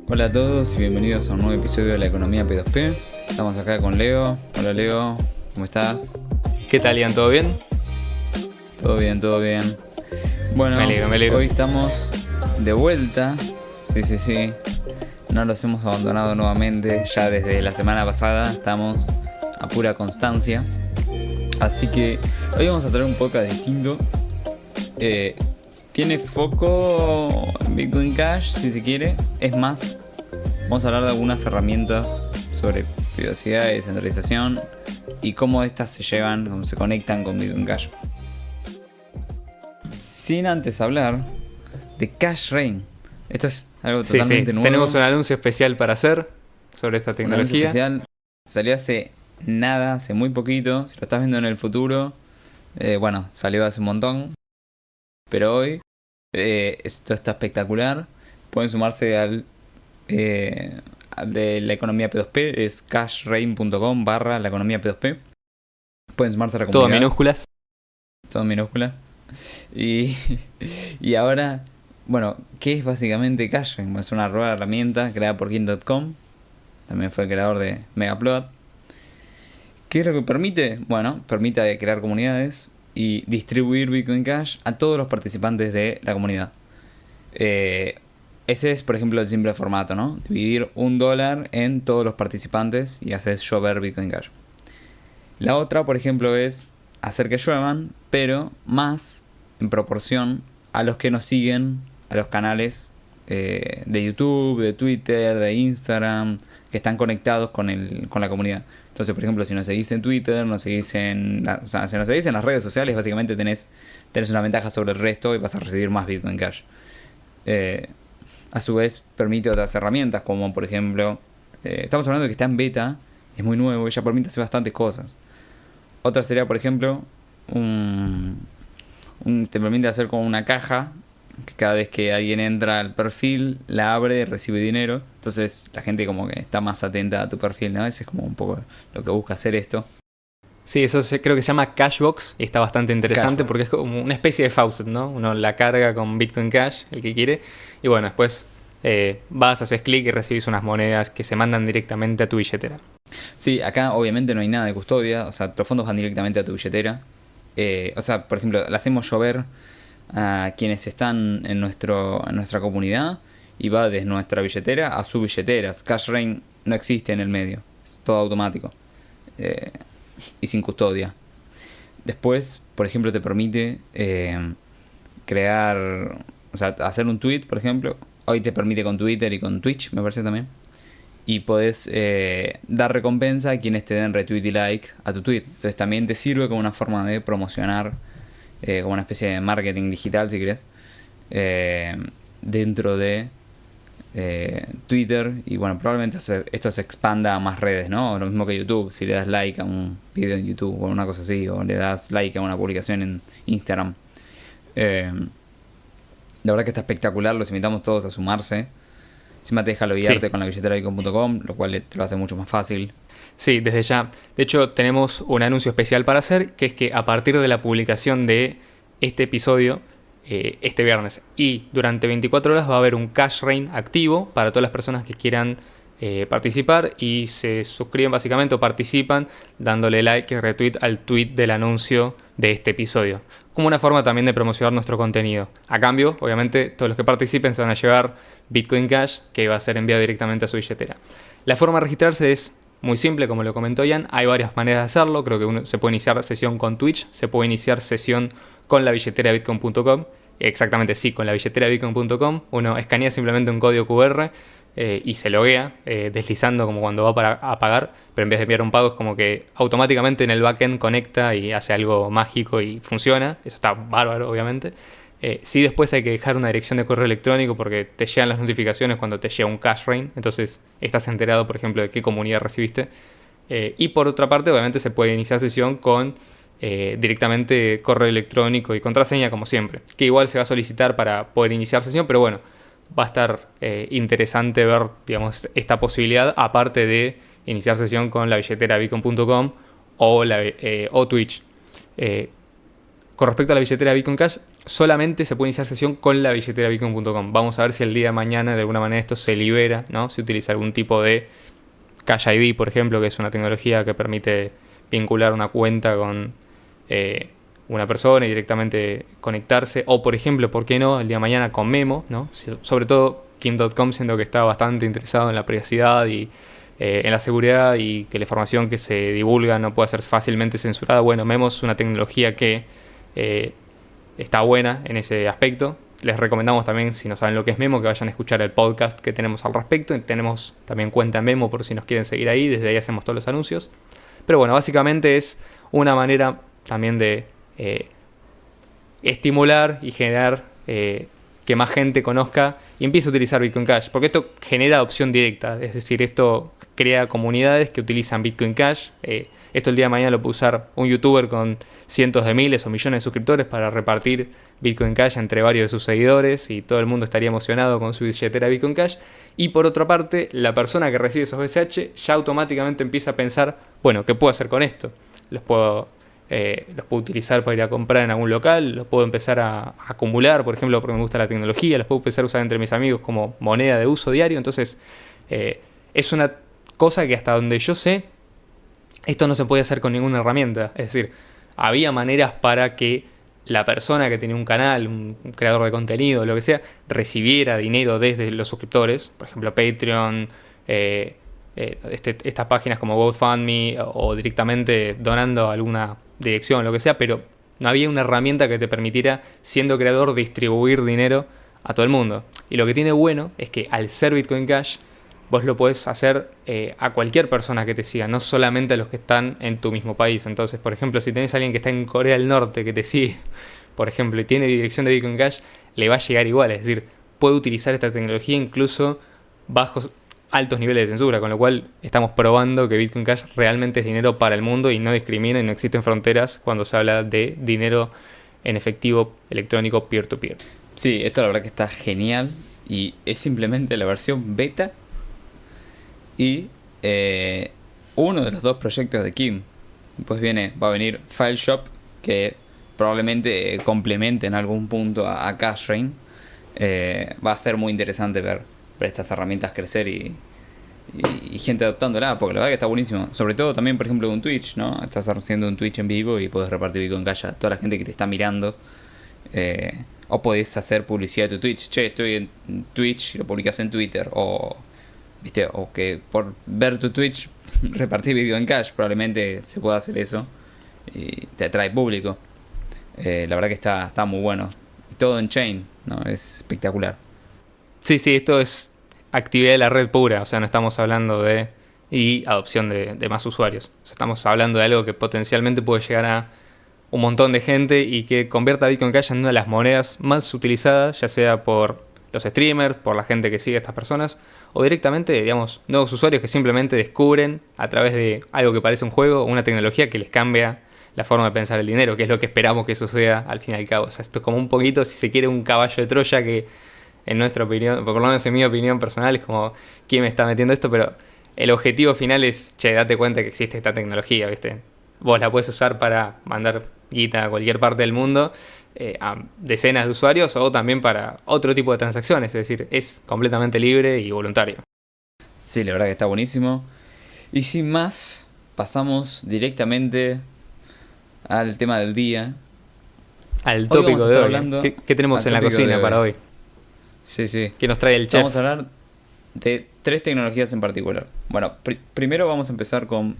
Hola a todos y bienvenidos a un nuevo episodio de la economía P2P. Estamos acá con Leo. Hola Leo, ¿cómo estás? ¿Qué tal, Ian? ¿Todo bien? Todo bien, todo bien. Bueno, Me alegro. hoy estamos de vuelta. Sí. No los hemos abandonado nuevamente. Ya desde la semana pasada estamos a pura constancia. Así que hoy vamos a traer un podcast distinto. Tiene foco en Bitcoin Cash, si se quiere. Es más, vamos a hablar de algunas herramientas sobre privacidad y descentralización y cómo estas se llevan, cómo se conectan con Bitcoin Cash. Sin antes hablar de Cash Rain. Esto es algo totalmente nuevo. Tenemos un anuncio especial para hacer sobre esta Un anuncio tecnología. especial. Salió hace nada, hace muy poquito. Si lo estás viendo en el futuro, salió hace un montón. Pero hoy esto está espectacular. Pueden sumarse al de la economía P2P. Es cashrain.com/la economía P2P. Pueden sumarse a la comunidad. Todo minúsculas. Todo en minúsculas. Y ahora, bueno, ¿qué es básicamente Cashrain? Es una nueva herramienta creada por King.com. También fue el creador de Megaplot. ¿Qué es lo que permite? Bueno, permite crear comunidades y distribuir Bitcoin Cash a todos los participantes de la comunidad. Ese es, por ejemplo, el simple formato, ¿no? Dividir $1 en todos los participantes y hacer llover Bitcoin Cash. La otra, por ejemplo, es hacer que lluevan, pero más en proporción a los que nos siguen a los canales de YouTube, de Twitter, de Instagram, que están conectados con la comunidad. Entonces, por ejemplo, si nos seguís en Twitter, si nos seguís en las redes sociales, básicamente tenés una ventaja sobre el resto y vas a recibir más Bitcoin Cash. A su vez, permite otras herramientas, como por ejemplo, estamos hablando de que está en beta, es muy nuevo y ya permite hacer bastantes cosas. Otra sería, por ejemplo, te permite hacer como una caja que cada vez que alguien entra al perfil, la abre y recibe dinero. Entonces la gente como que está más atenta a tu perfil, ¿no? Ese es como un poco lo que busca hacer esto. Sí, eso creo que se llama Cashbox y está bastante interesante Cashbox. porque es como una especie de faucet, ¿no? Uno la carga con Bitcoin Cash, el que quiere, y bueno, después haces clic y recibís unas monedas que se mandan directamente a tu billetera. Sí, acá obviamente no hay nada de custodia, o sea, los fondos van directamente a tu billetera. Por ejemplo, le hacemos llover a quienes están en nuestra comunidad y va desde nuestra billetera a sus billeteras. Cashrain no existe en el medio, es todo automático y sin custodia. Después, por ejemplo, te permite hacer un tweet, por ejemplo. Hoy te permite con Twitter y con Twitch, me parece también. Y podés dar recompensa a quienes te den retweet y like a tu tweet. Entonces también te sirve como una forma de promocionar, como una especie de marketing digital, si querés, dentro de Twitter. Y bueno, probablemente esto se expanda a más redes, ¿no? Lo mismo que YouTube. Si le das like a un video en YouTube o una cosa así, o le das like a una publicación en Instagram. La verdad que está espectacular, los invitamos todos a sumarse. Encima te deja loguearte con la billetera bitcoin.com, lo cual te lo hace mucho más fácil. Sí, desde ya. De hecho, tenemos un anuncio especial para hacer, que es que a partir de la publicación de este episodio, este viernes, y durante 24 horas va a haber un Cash Rain activo para todas las personas que quieran participar y se suscriben básicamente o participan dándole like y retweet al tweet del anuncio de este episodio, como una forma también de promocionar nuestro contenido. A cambio, obviamente, todos los que participen se van a llevar Bitcoin Cash, que va a ser enviado directamente a su billetera. La forma de registrarse es muy simple, como lo comentó Ian. Hay varias maneras de hacerlo. Creo que se puede iniciar sesión con Twitch, se puede iniciar sesión con la billetera bitcoin.com. Exactamente, sí, con la billetera bitcoin.com. Uno escanea simplemente un código QR y se loguea, deslizando como cuando va a pagar, pero en vez de enviar un pago es como que automáticamente en el backend conecta y hace algo mágico y funciona. Eso está bárbaro, obviamente. Sí, después hay que dejar una dirección de correo electrónico porque te llegan las notificaciones cuando te llega un Cash Rain, entonces estás enterado, por ejemplo, de qué comunidad recibiste. Y por otra parte, obviamente se puede iniciar sesión con directamente correo electrónico y contraseña, como siempre, que igual se va a solicitar para poder iniciar sesión, pero bueno, va a estar interesante ver, digamos, esta posibilidad, aparte de iniciar sesión con la billetera bitcoin.com o Twitch. Con respecto a la billetera Bitcoin Cash, solamente se puede iniciar sesión con la billetera bitcoin.com. Vamos a ver si el día de mañana de alguna manera esto se libera, ¿no? Si utiliza algún tipo de Cash ID, por ejemplo, que es una tecnología que permite vincular una cuenta con una persona y directamente conectarse. O, por ejemplo, ¿por qué no? El día de mañana con Memo, ¿no? Sobre todo Kim.com, siendo que está bastante interesado en la privacidad y en la seguridad y que la información que se divulga no pueda ser fácilmente censurada. Bueno, Memo es una tecnología que está buena en ese aspecto. Les recomendamos también, si no saben lo que es Memo, que vayan a escuchar el podcast que tenemos al respecto. Tenemos también cuenta en Memo por si nos quieren seguir ahí. Desde ahí hacemos todos los anuncios. Pero bueno, básicamente es una manera también de estimular y generar que más gente conozca y empiece a utilizar Bitcoin Cash. Porque esto genera adopción directa. Es decir, esto crea comunidades que utilizan Bitcoin Cash. Esto el día de mañana lo puede usar un youtuber con cientos de miles o millones de suscriptores para repartir Bitcoin Cash entre varios de sus seguidores y todo el mundo estaría emocionado con su billetera Bitcoin Cash. Y por otra parte, la persona que recibe esos BCH ya automáticamente empieza a pensar, bueno, ¿qué puedo hacer con esto? Los puedo utilizar para ir a comprar en algún local, los puedo empezar a acumular, por ejemplo, porque me gusta la tecnología, los puedo empezar a usar entre mis amigos como moneda de uso diario. Entonces, es una cosa que hasta donde yo sé, esto no se puede hacer con ninguna herramienta. Es decir, había maneras para que la persona que tenía un canal, un creador de contenido, lo que sea, recibiera dinero desde los suscriptores, por ejemplo Patreon, estas páginas como GoFundMe o directamente donando a alguna dirección, lo que sea, pero no había una herramienta que te permitiera, siendo creador, distribuir dinero a todo el mundo. Y lo que tiene bueno es que al ser Bitcoin Cash, vos lo podés hacer a cualquier persona que te siga, no solamente a los que están en tu mismo país. Entonces, por ejemplo, si tenés a alguien que está en Corea del Norte que te sigue, por ejemplo, y tiene dirección de Bitcoin Cash, le va a llegar igual. Es decir, puede utilizar esta tecnología incluso bajo altos niveles de censura, con lo cual estamos probando que Bitcoin Cash realmente es dinero para el mundo y no discrimina y no existen fronteras cuando se habla de dinero en efectivo electrónico peer-to-peer. Sí, esto la verdad que está genial y es simplemente la versión beta y uno de los dos proyectos de Kim. Después va a venir FileShop, que probablemente complemente en algún punto a CashRain. Va a ser muy interesante ver estas herramientas crecer y gente adoptándola, porque la verdad que está buenísimo. Sobre todo también, por ejemplo, un Twitch, ¿no? Estás haciendo un Twitch en vivo y puedes repartir Bitcoin Cash a toda la gente que te está mirando. O podés hacer publicidad de tu Twitch. Che, estoy en Twitch y lo publicas en Twitter. ¿Viste? O que por ver tu Twitch repartir Bitcoin Cash, probablemente se pueda hacer eso y te atrae público. La verdad que está muy bueno. Todo en chain, ¿no? Es espectacular. Sí, esto es actividad de la red pura, o sea, no estamos hablando de adopción de más usuarios. O sea, estamos hablando de algo que potencialmente puede llegar a un montón de gente y que convierta a Bitcoin Cash en una de las monedas más utilizadas, ya sea por los streamers, por la gente que sigue a estas personas, o directamente, digamos, nuevos usuarios que simplemente descubren a través de algo que parece un juego, una tecnología que les cambia la forma de pensar el dinero, que es lo que esperamos que suceda al fin y al cabo. O sea, esto es como un poquito, si se quiere, un caballo de Troya que, en nuestra opinión, por lo menos en mi opinión personal, es como, ¿quién me está metiendo esto? Pero el objetivo final es, che, date cuenta que existe esta tecnología, ¿viste? Vos la puedes usar para mandar guita a cualquier parte del mundo, a decenas de usuarios, o también para otro tipo de transacciones. Es decir, es completamente libre y voluntario. Sí, la verdad que está buenísimo. Y sin más, pasamos directamente al tema del día. Al tópico de hoy. Hablando ¿Qué tenemos en la cocina para hoy? Sí. ¿Qué nos trae el chef? Vamos a hablar de 3 tecnologías en particular. Bueno, primero vamos a empezar con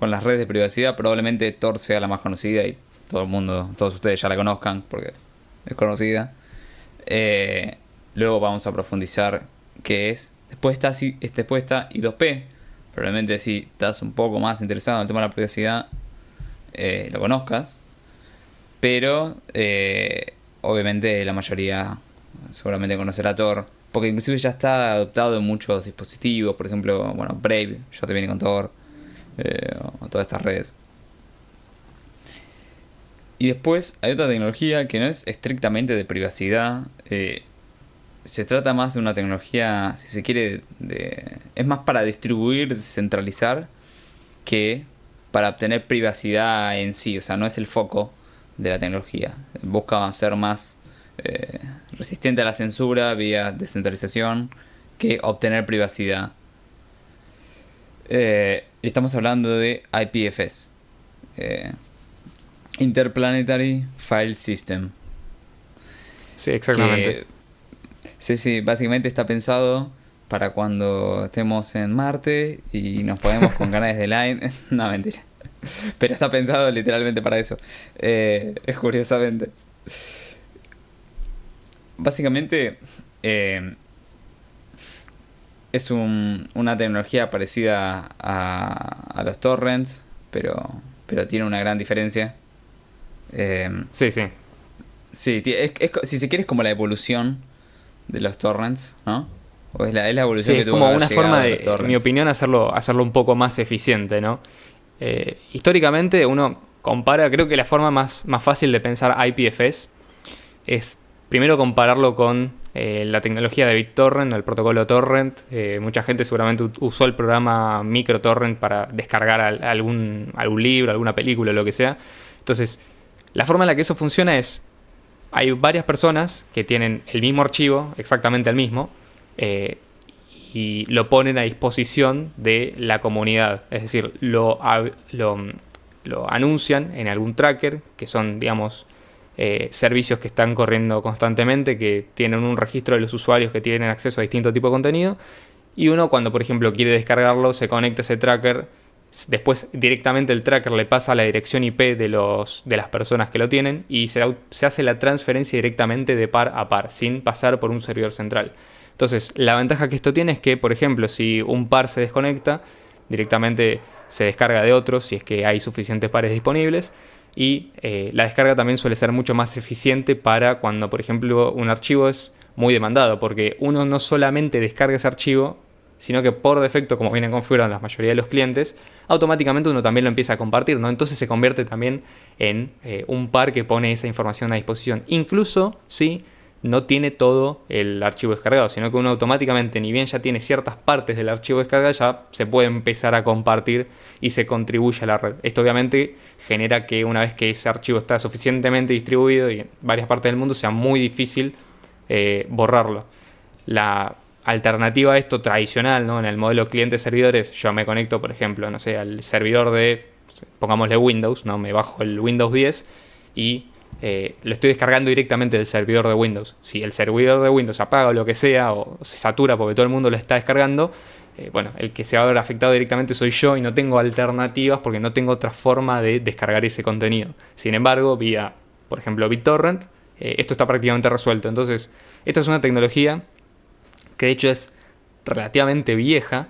las redes de privacidad. Probablemente Tor sea la más conocida y todos ustedes ya la conozcan porque es conocida. Luego vamos a profundizar qué es. Después está I2P. Probablemente si estás un poco más interesado en el tema de la privacidad, lo conozcas. Pero obviamente la mayoría seguramente conocerá Tor, porque inclusive ya está adoptado en muchos dispositivos. Por ejemplo, bueno, Brave ya te viene con Tor, o todas estas redes. Y después hay otra tecnología que no es estrictamente de privacidad. Se trata más de una tecnología, si se quiere, es más para distribuir, descentralizar, que para obtener privacidad en sí. O sea, no es el foco de la tecnología. Busca ser más resistente a la censura vía descentralización que obtener privacidad. Estamos hablando de IPFS, Interplanetary File System. Sí, exactamente. Sí, básicamente está pensado para cuando estemos en Marte y nos podemos con canales de Line. No, mentira. Pero está pensado literalmente para eso. Es curiosamente. Básicamente es una tecnología parecida a los torrents, pero tiene una gran diferencia. Sí. Sí, si se quiere es como la evolución de los torrents, ¿no? O es la evolución Sí, que es tuvo como que haber una llegado forma a de, los en torrents. mi opinión, hacerlo un poco más eficiente, ¿no? Históricamente uno compara, creo que la forma más fácil de pensar IPFS es primero compararlo con la tecnología de BitTorrent, el protocolo torrent. Mucha gente seguramente usó el programa MicroTorrent para descargar algún libro, alguna película, lo que sea. Entonces, la forma en la que eso funciona es, hay varias personas que tienen el mismo archivo, exactamente el mismo, y lo ponen a disposición de la comunidad. Es decir, lo anuncian en algún tracker, que son, digamos, servicios que están corriendo constantemente, que tienen un registro de los usuarios que tienen acceso a distinto tipo de contenido. Y uno, cuando por ejemplo quiere descargarlo, se conecta a ese tracker. Después directamente el tracker le pasa la dirección IP de las personas que lo tienen y se hace la transferencia directamente de par a par, sin pasar por un servidor central. Entonces, la ventaja que esto tiene es que, por ejemplo, si un par se desconecta, directamente se descarga de otro si es que hay suficientes pares disponibles. Y la descarga también suele ser mucho más eficiente para cuando, por ejemplo, un archivo es muy demandado, porque uno no solamente descarga ese archivo, sino que por defecto, como vienen configurados la mayoría de los clientes, automáticamente uno también lo empieza a compartir, ¿no? Entonces se convierte también en un par que pone esa información a disposición, incluso si no tiene todo el archivo descargado, sino que uno automáticamente, ni bien ya tiene ciertas partes del archivo descargado, ya se puede empezar a compartir y se contribuye a la red. Esto obviamente genera que una vez que ese archivo está suficientemente distribuido y en varias partes del mundo, sea muy difícil borrarlo. La alternativa a esto tradicional, ¿no? En el modelo clientes-servidores, yo me conecto, por ejemplo, no sé, al servidor de, pongámosle Windows, ¿no? Me bajo el Windows 10 y lo estoy descargando directamente del servidor de Windows. Si el servidor de Windows apaga o lo que sea, o se satura porque todo el mundo lo está descargando, bueno, el que se va a ver afectado directamente soy yo y no tengo alternativas porque no tengo otra forma de descargar ese contenido. Sin embargo, vía, por ejemplo, BitTorrent, esto está prácticamente resuelto. Entonces, esta es una tecnología que de hecho es relativamente vieja,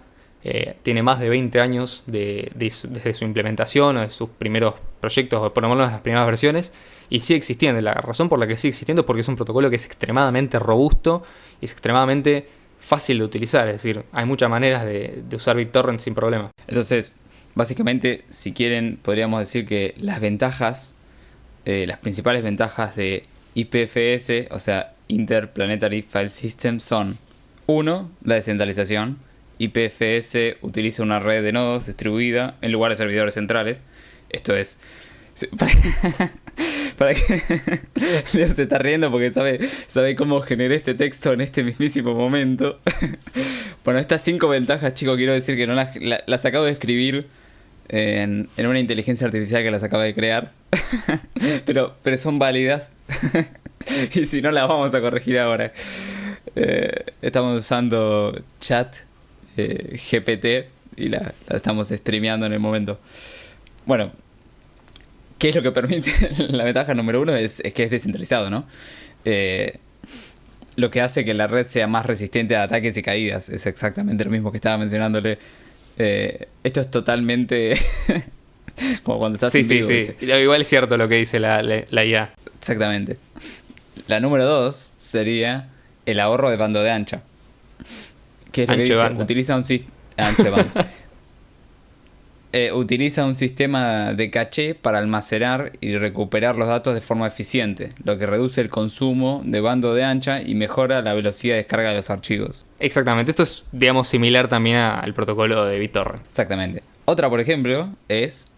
tiene más de 20 años desde su implementación o de sus primeros proyectos, o por lo menos las primeras versiones, y sigue existiendo. La razón por la que sigue existiendo es porque es un protocolo que es extremadamente robusto y es extremadamente fácil de utilizar. Es decir, hay muchas maneras de usar BitTorrent sin problema. Entonces, básicamente, si quieren, podríamos decir que las ventajas, las principales ventajas de IPFS, o sea, Interplanetary File System, son: 1. La descentralización. IPFS utiliza una red de nodos distribuida en lugar de servidores centrales. Esto es... Para que Leo se está riendo porque sabe cómo generé este texto en este mismísimo momento. Bueno, estas 5 ventajas, chicos, quiero decir que no las acabo de escribir en una inteligencia artificial que las acaba de crear. pero son válidas. Y si no, las vamos a corregir ahora. Estamos usando chat GPT y la estamos streameando en el momento. Bueno, ¿qué es lo que permite? La ventaja número 1 es que es descentralizado, ¿no? Lo que hace que la red sea más resistente a ataques y caídas. Es exactamente lo mismo que estaba mencionándole. Esto es totalmente como cuando estás en vivo, Sí. ¿viste? Igual es cierto lo que dice la IA. Exactamente. La número 2 sería el ahorro de bando de ancha. ¿Qué es lo que dice? Utiliza utiliza un sistema de caché para almacenar y recuperar los datos de forma eficiente, lo que reduce el consumo de bando de ancha y mejora la velocidad de descarga de los archivos. Exactamente, esto es, digamos, similar también al protocolo de BitTorrent. Exactamente. Otra, por ejemplo, es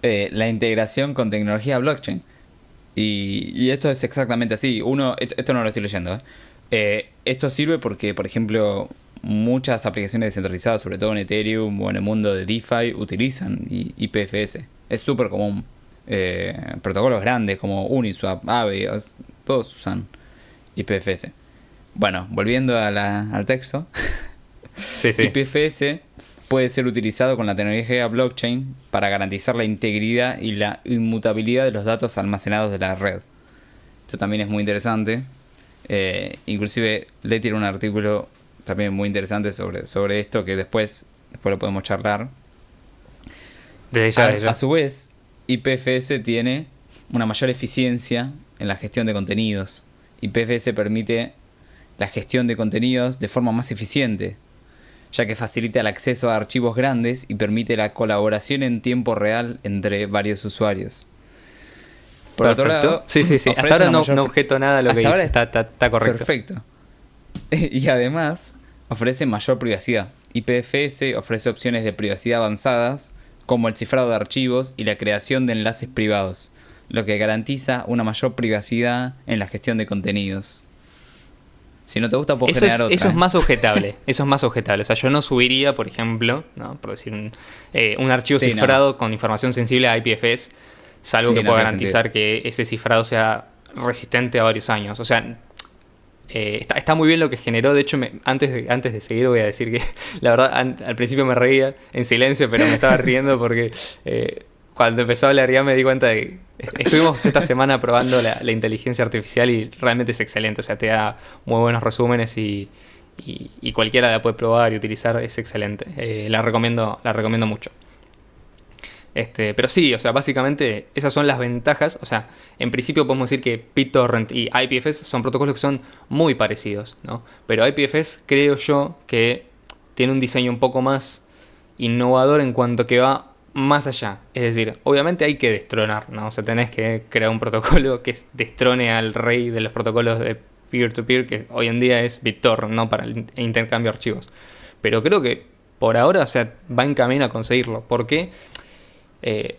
la integración con tecnología blockchain. Y esto es exactamente así. Esto no lo estoy leyendo, ¿eh? Esto sirve porque, por ejemplo, muchas aplicaciones descentralizadas, sobre todo en Ethereum o en el mundo de DeFi, utilizan IPFS. Es súper común. Protocolos grandes como Uniswap, Aave, todos usan IPFS. Bueno, volviendo al texto. Sí, sí. IPFS puede ser utilizado con la tecnología blockchain para garantizar la integridad y la inmutabilidad de los datos almacenados de la red. Esto también es muy interesante. Inclusive le tiré un artículo también muy interesante sobre esto que después lo podemos charlar. Desde ya. A su vez, IPFS tiene una mayor eficiencia en la gestión de contenidos. IPFS permite la gestión de contenidos de forma más eficiente, ya que facilita el acceso a archivos grandes y permite la colaboración en tiempo real entre varios usuarios. Por otro lado, sí. Hasta ahora no objeto nada a lo que dice. Está correcto. Perfecto. Y además, ofrece mayor privacidad. IPFS ofrece opciones de privacidad avanzadas, como el cifrado de archivos y la creación de enlaces privados, lo que garantiza una mayor privacidad en la gestión de contenidos. Si no te gusta, puedo generar otra. Eso es más objetable. Eso es más objetable. O sea, yo no subiría, por ejemplo, ¿no? Por decir un archivo cifrado con información sensible a IPFS, salvo que pueda garantizar que ese cifrado sea resistente a varios años. O sea, está muy bien lo que generó. De hecho, antes de seguir voy a decir que la verdad al principio me reía en silencio, pero me estaba riendo porque cuando empezó a hablar ya me di cuenta de que estuvimos esta semana probando la inteligencia artificial y realmente es excelente. O sea, te da muy buenos resúmenes y cualquiera la puede probar y utilizar, es excelente. La recomiendo mucho. Pero sí, o sea, básicamente esas son las ventajas. O sea, en principio podemos decir que BitTorrent y IPFS son protocolos que son muy parecidos, ¿no? Pero IPFS creo yo que tiene un diseño un poco más innovador en cuanto que va más allá. Es decir, obviamente hay que destronar, ¿no? O sea, tenés que crear un protocolo que destrone al rey de los protocolos de peer-to-peer, que hoy en día es BitTorrent, ¿no? Para el intercambio de archivos. Pero creo que por ahora, o sea, va en camino a conseguirlo. ¿Por qué?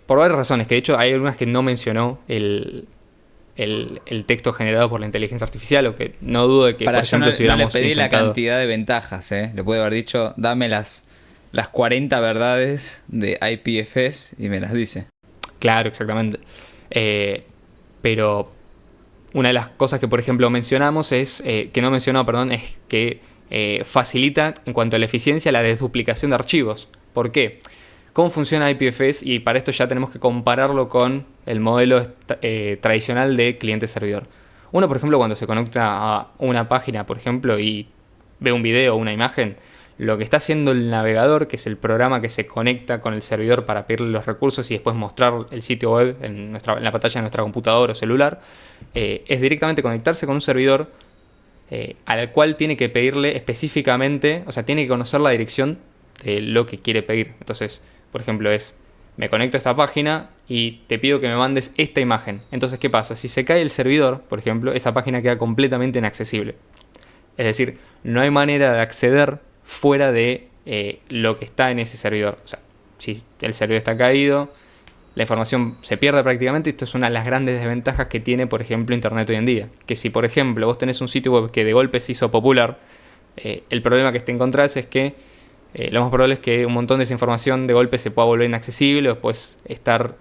Por varias razones, que de hecho hay algunas que no mencionó el texto generado por la inteligencia artificial, o que no dudo de que, por ejemplo, si hubiéramos no le pedí intentado... la cantidad de ventajas, le puede haber dicho, dame las 40 verdades de IPFS y me las dice. Claro, exactamente. Pero una de las cosas que, por ejemplo, mencionamos es que facilita en cuanto a la eficiencia la desduplicación de archivos. ¿Por qué? ¿Cómo funciona IPFS? Y para esto ya tenemos que compararlo con el modelo tradicional de cliente-servidor. Uno, por ejemplo, cuando se conecta a una página, por ejemplo, y ve un video o una imagen, lo que está haciendo el navegador, que es el programa que se conecta con el servidor para pedirle los recursos y después mostrar el sitio web en la pantalla de nuestra computadora o celular, es directamente conectarse con un servidor al cual tiene que pedirle específicamente, o sea, tiene que conocer la dirección de lo que quiere pedir. Entonces, por ejemplo, me conecto a esta página y te pido que me mandes esta imagen. Entonces, ¿qué pasa? Si se cae el servidor, por ejemplo, esa página queda completamente inaccesible. Es decir, no hay manera de acceder fuera de lo que está en ese servidor. O sea, si el servidor está caído, la información se pierde prácticamente. Esto es una de las grandes desventajas que tiene, por ejemplo, Internet hoy en día. Que si, por ejemplo, vos tenés un sitio web que de golpe se hizo popular, el problema que te encontrás es que lo más probable es que un montón de esa información de golpe se pueda volver inaccesible o después estar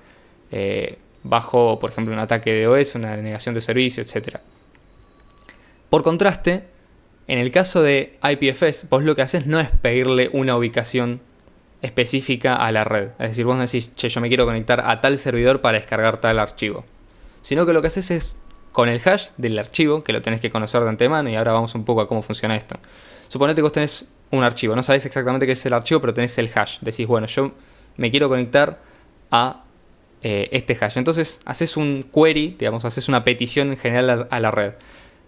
bajo, por ejemplo, un ataque de DOS, una denegación de servicio, etc. Por contraste, en el caso de IPFS, vos lo que haces no es pedirle una ubicación específica a la red. Es decir, vos no decís, che, yo me quiero conectar a tal servidor para descargar tal archivo. Sino que lo que haces es, con el hash del archivo, que lo tenés que conocer de antemano, y ahora vamos un poco a cómo funciona esto. Suponete que vos tenés un archivo, no sabés exactamente qué es el archivo, pero tenés el hash. Decís, bueno, yo me quiero conectar a este hash. Entonces haces un query, digamos, haces una petición en general a la red.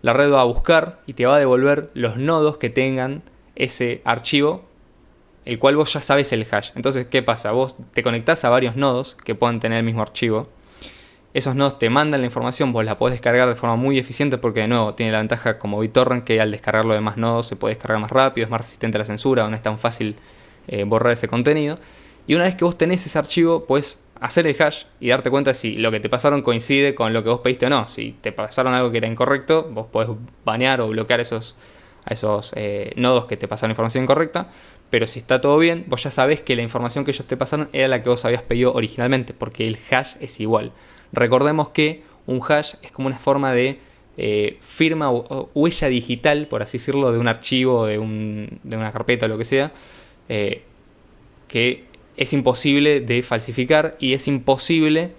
La red va a buscar y te va a devolver los nodos que tengan ese archivo, el cual vos ya sabes el hash. Entonces, ¿qué pasa? Vos te conectás a varios nodos que puedan tener el mismo archivo. Esos nodos te mandan la información, vos la podés descargar de forma muy eficiente porque, de nuevo, tiene la ventaja como BitTorrent que al descargarlo de más nodos se puede descargar más rápido, es más resistente a la censura, no es tan fácil borrar ese contenido. Y una vez que vos tenés ese archivo, pues hacer el hash y darte cuenta si lo que te pasaron coincide con lo que vos pediste o no. Si te pasaron algo que era incorrecto, vos podés banear o bloquear a esos nodos que te pasaron información incorrecta. Pero si está todo bien, vos ya sabés que la información que ellos te pasaron era la que vos habías pedido originalmente, porque el hash es igual. Recordemos que un hash es como una forma de firma o huella digital, por así decirlo, de un archivo, de una carpeta o lo que sea, que es imposible de falsificar y es imposible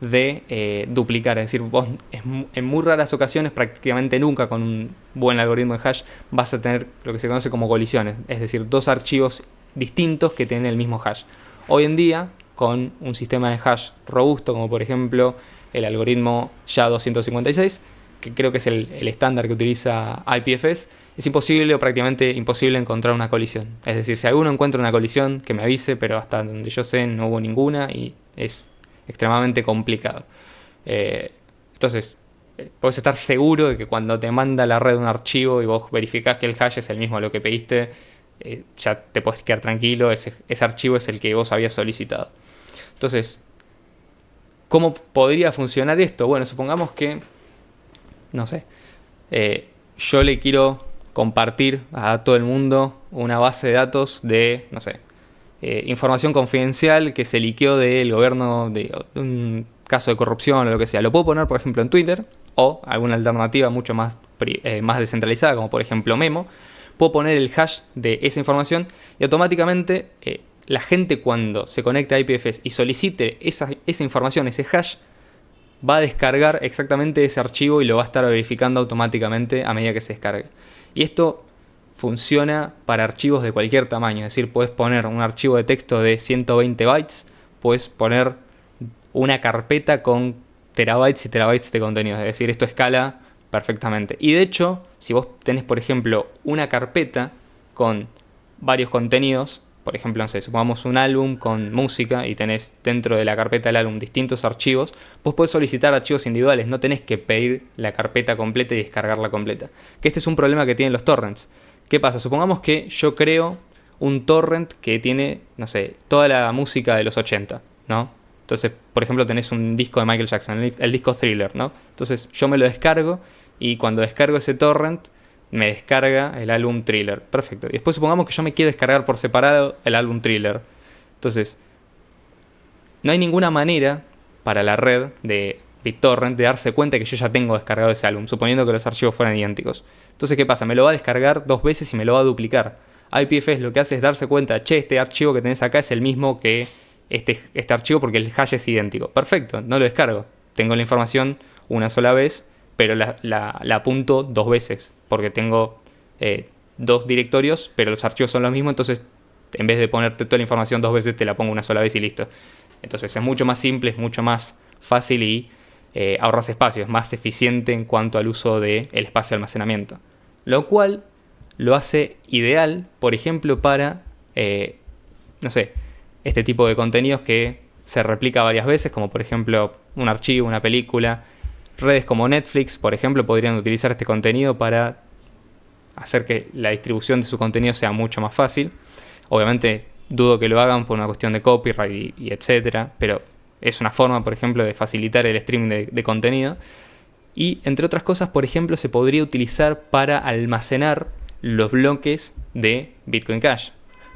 de duplicar. Es decir, vos en muy raras ocasiones, prácticamente nunca con un buen algoritmo de hash, vas a tener lo que se conoce como colisiones. Es decir, dos archivos distintos que tienen el mismo hash. Hoy en día, con un sistema de hash robusto, como por ejemplo el algoritmo SHA-256, que creo que es el estándar que utiliza IPFS, es imposible o prácticamente imposible encontrar una colisión. Es decir, si alguno encuentra una colisión, que me avise, pero hasta donde yo sé no hubo ninguna y es extremadamente complicado. Entonces, puedes estar seguro de que cuando te manda la red un archivo y vos verificás que el hash es el mismo a lo que pediste, ya te puedes quedar tranquilo, ese archivo es el que vos habías solicitado. Entonces, ¿cómo podría funcionar esto? Bueno, supongamos que, no sé, yo le quiero compartir a todo el mundo una base de datos de, no sé, información confidencial que se liqueó del gobierno de un caso de corrupción o lo que sea. Lo puedo poner, por ejemplo, en Twitter o alguna alternativa mucho más descentralizada, como por ejemplo Memo. Puedo poner el hash de esa información y automáticamente la gente cuando se conecta a IPFS y solicite esa información, ese hash, va a descargar exactamente ese archivo y lo va a estar verificando automáticamente a medida que se descargue. Y esto funciona para archivos de cualquier tamaño. Es decir, puedes poner un archivo de texto de 120 bytes, puedes poner una carpeta con terabytes y terabytes de contenido. Es decir, esto escala perfectamente. Y de hecho, si vos tenés, por ejemplo, una carpeta con varios contenidos, por ejemplo, no sé, supongamos un álbum con música y tenés dentro de la carpeta del álbum distintos archivos, vos podés solicitar archivos individuales, no tenés que pedir la carpeta completa y descargarla completa. Que este es un problema que tienen los torrents. ¿Qué pasa? Supongamos que yo creo un torrent que tiene, no sé, toda la música de los 80, ¿no? Entonces, por ejemplo, tenés un disco de Michael Jackson, el disco Thriller, ¿no? Entonces yo me lo descargo y cuando descargo ese torrent me descarga el álbum Thriller. Perfecto. Y después supongamos que yo me quiero descargar por separado el álbum Thriller. Entonces, no hay ninguna manera para la red de BitTorrent de darse cuenta que yo ya tengo descargado ese álbum, suponiendo que los archivos fueran idénticos. Entonces, ¿qué pasa? Me lo va a descargar 2 veces y me lo va a duplicar. IPFS lo que hace es darse cuenta, che, este archivo que tenés acá es el mismo que este archivo porque el hash es idéntico. Perfecto, no lo descargo. Tengo la información una sola vez, pero la apunto 2 veces, porque tengo 2 directorios, pero los archivos son los mismos, entonces en vez de ponerte toda la información 2 veces, te la pongo una sola vez y listo. Entonces es mucho más simple, es mucho más fácil y ahorras espacio, es más eficiente en cuanto al uso del espacio de almacenamiento. Lo cual lo hace ideal, por ejemplo, para, no sé, este tipo de contenidos que se replica varias veces, como por ejemplo un archivo, una película. Redes como Netflix, por ejemplo, podrían utilizar este contenido para hacer que la distribución de su contenido sea mucho más fácil. Obviamente dudo que lo hagan por una cuestión de copyright y etcétera, pero es una forma, por ejemplo, de facilitar el streaming de contenido. Y entre otras cosas, por ejemplo, se podría utilizar para almacenar los bloques de Bitcoin Cash.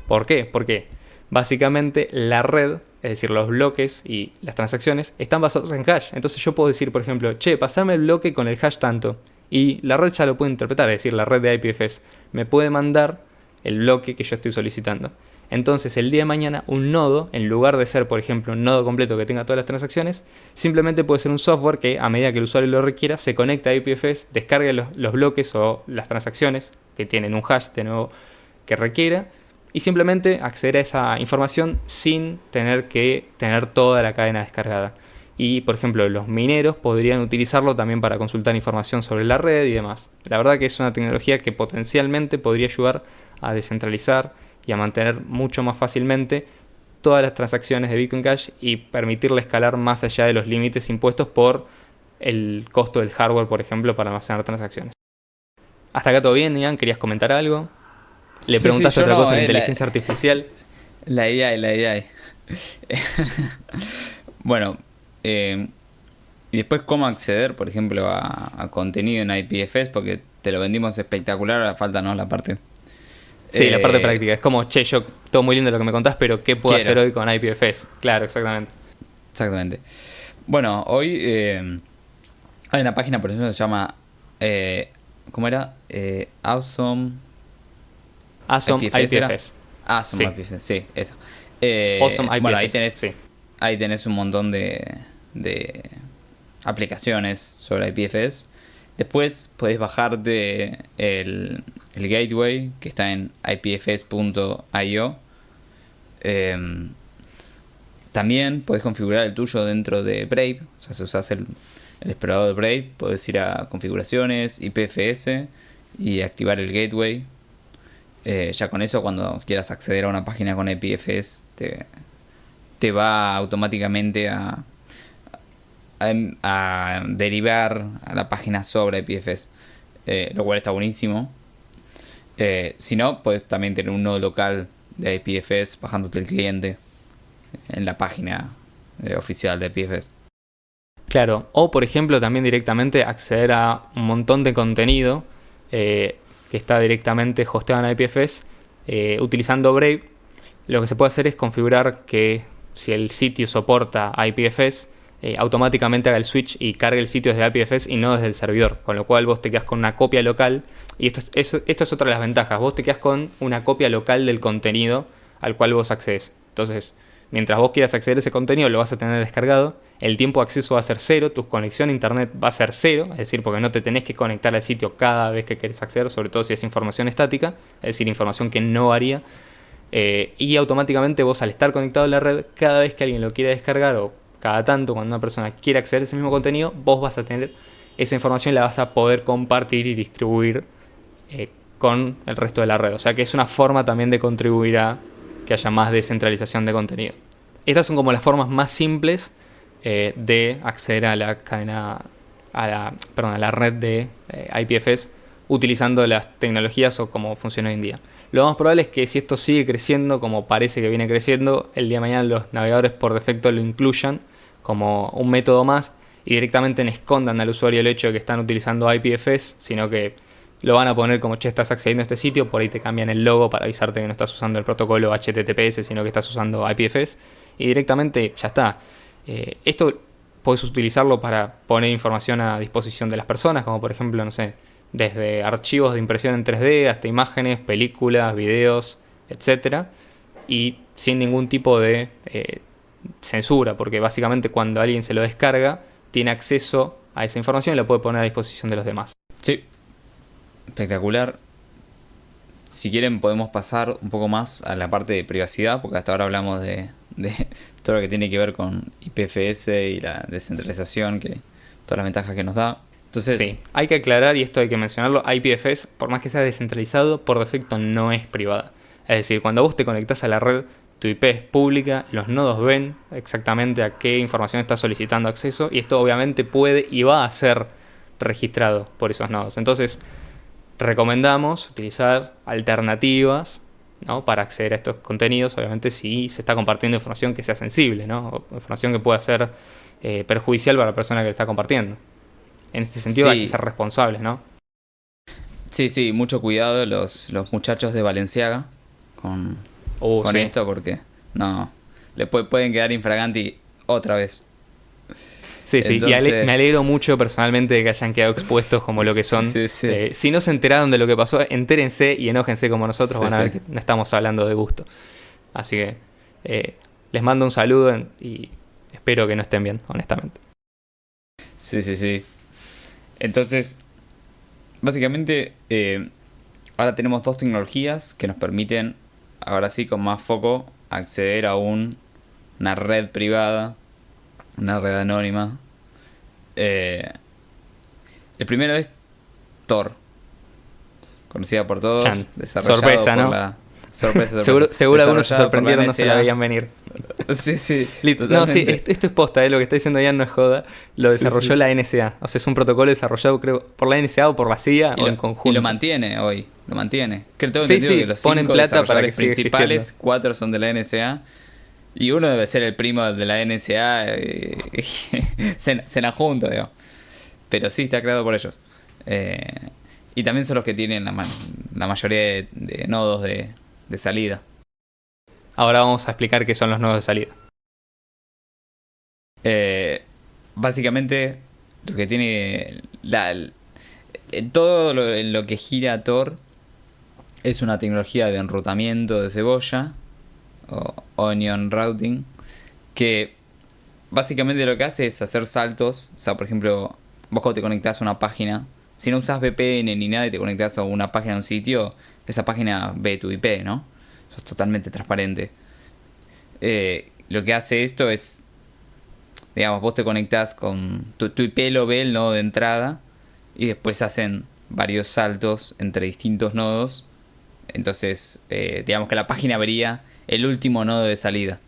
¿Por qué? Porque básicamente la red, es decir, los bloques y las transacciones, están basados en hash. Entonces yo puedo decir, por ejemplo, che, pasame el bloque con el hash tanto. Y la red ya lo puede interpretar, es decir, la red de IPFS me puede mandar el bloque que yo estoy solicitando. Entonces el día de mañana un nodo, en lugar de ser, por ejemplo, un nodo completo que tenga todas las transacciones, simplemente puede ser un software que a medida que el usuario lo requiera, se conecta a IPFS, descargue los bloques o las transacciones que tienen un hash de nuevo que requiera, y simplemente acceder a esa información sin tener que tener toda la cadena descargada. Y, por ejemplo, los mineros podrían utilizarlo también para consultar información sobre la red y demás. La verdad que es una tecnología que potencialmente podría ayudar a descentralizar y a mantener mucho más fácilmente todas las transacciones de Bitcoin Cash y permitirle escalar más allá de los límites impuestos por el costo del hardware, por ejemplo, para almacenar transacciones. ¿Hasta acá todo bien, Ian? ¿Querías comentar algo? ¿Le preguntaste otra cosa a la inteligencia artificial? La AI. Bueno, y después cómo acceder, por ejemplo, a contenido en IPFS, porque te lo vendimos espectacular, ahora falta, ¿no?, la parte. Sí, la parte práctica. Es como, che, yo, todo muy lindo lo que me contás, pero ¿qué puedo quiero. hacer hoy con IPFS? Claro, exactamente. Exactamente. Bueno, hoy hay una página, por ejemplo, que se llama... ¿cómo era? Awesome... Awesome IPFS, ¿era? IPFS. Awesome Sí. IPFS, sí, eso. Awesome IPFS. Bueno, Sí. ahí tenés un montón de aplicaciones sobre IPFS. Después podés bajarte el gateway que está en ipfs.io. También podés configurar el tuyo dentro de Brave. O sea, si usás el explorador de Brave, podés ir a configuraciones, IPFS y activar el gateway. Ya con eso, cuando quieras acceder a una página con IPFS, te va automáticamente a derivar a la página sobre IPFS, lo cual está buenísimo. Si no, puedes también tener un nodo local de IPFS bajándote el cliente en la página oficial de IPFS. Claro, o por ejemplo también directamente acceder a un montón de contenido que está directamente hosteado en IPFS utilizando Brave. Lo que se puede hacer es configurar que si el sitio soporta IPFS, automáticamente haga el switch y cargue el sitio desde IPFS y no desde el servidor, con lo cual vos te quedas con una copia local. Y esto es otra de las ventajas, vos te quedas con una copia local del contenido al cual vos accedes. Entonces, mientras vos quieras acceder a ese contenido, lo vas a tener descargado, el tiempo de acceso va a ser cero, tu conexión a internet va a ser cero, es decir, porque no te tenés que conectar al sitio cada vez que querés acceder, sobre todo si es información estática, es decir, información que no varía. Y automáticamente vos, al estar conectado a la red, cada vez que alguien lo quiera descargar o cada tanto cuando una persona quiera acceder a ese mismo contenido, vos vas a tener esa información y la vas a poder compartir y distribuir con el resto de la red. O sea que es una forma también de contribuir a que haya más descentralización de contenido. Estas son como las formas más simples de acceder a la cadena, a la red de IPFS utilizando las tecnologías o como funciona hoy en día. Lo más probable es que si esto sigue creciendo como parece que viene creciendo, el día de mañana los navegadores por defecto lo incluyan como un método más y directamente no escondan al usuario el hecho de que están utilizando IPFS, sino que lo van a poner como, che, estás accediendo a este sitio, por ahí te cambian el logo para avisarte que no estás usando el protocolo HTTPS, sino que estás usando IPFS, y directamente ya está. Esto puedes utilizarlo para poner información a disposición de las personas, como por ejemplo, no sé, desde archivos de impresión en 3D hasta imágenes, películas, videos, etc. Y sin ningún tipo de censura, porque básicamente cuando alguien se lo descarga, tiene acceso a esa información y la puede poner a disposición de los demás. Sí, espectacular. Si quieren podemos pasar un poco más a la parte de privacidad, porque hasta ahora hablamos de todo lo que tiene que ver con IPFS y la descentralización, que todas las ventajas que nos da. Entonces, sí, hay que aclarar, y esto hay que mencionarlo, IPFS, por más que sea descentralizado, por defecto no es privada. Es decir, cuando vos te conectás a la red, tu IP es pública, los nodos ven exactamente a qué información estás solicitando acceso, y esto obviamente puede y va a ser registrado por esos nodos. Entonces, recomendamos utilizar alternativas, ¿no?, para acceder a estos contenidos, obviamente si se está compartiendo información que sea sensible, ¿no?, o información que pueda ser perjudicial para la persona que le está compartiendo. En este sentido hay que ser responsables, ¿no? Sí, mucho cuidado los muchachos de Balenciaga con sí, esto, porque no, le pueden quedar infraganti otra vez. Sí, Entonces, y me alegro mucho personalmente de que hayan quedado expuestos como lo que son. Sí. Si no se enteraron de lo que pasó, entérense y enójense como nosotros, van a ver que no estamos hablando de gusto. Así que les mando un saludo y espero que no estén bien, honestamente. Sí. Entonces, básicamente, ahora tenemos dos tecnologías que nos permiten, ahora sí con más foco, acceder a una red privada, una red anónima. El primero es Tor, conocida por todos, desarrollado sorpresa, por ¿no? la... Sorpresa. Seguro algunos se sorprendieron, no se la veían venir. Sí. No, sí, esto es posta, lo que está diciendo Ian no es joda. Lo desarrolló la NSA. O sea, es un protocolo desarrollado, creo, por la NSA o por la CIA o en conjunto. Y lo mantiene hoy, Creo que tengo entendido que los ponen 5 plata para que desarrolladores principales, 4 son de la NSA. Y uno debe ser el primo de la NSA, cena juntos, digo. Pero sí, está creado por ellos. Y también son los que tienen la mayoría de nodos de salida. Ahora vamos a explicar qué son los nodos de salida. Básicamente, lo que tiene todo en lo que gira Tor es una tecnología de enrutamiento de cebolla o onion routing, que básicamente lo que hace es hacer saltos. O sea, por ejemplo, vos cuando te conectás a una página, si no usas VPN ni nada y te conectás a una página de un sitio, esa página ve tu IP, ¿no? Eso es totalmente transparente. Lo que hace esto es, digamos, vos te conectás con tu IP, lo ve el nodo de entrada y después hacen varios saltos entre distintos nodos. Entonces, digamos que la página vería el último nodo de salida.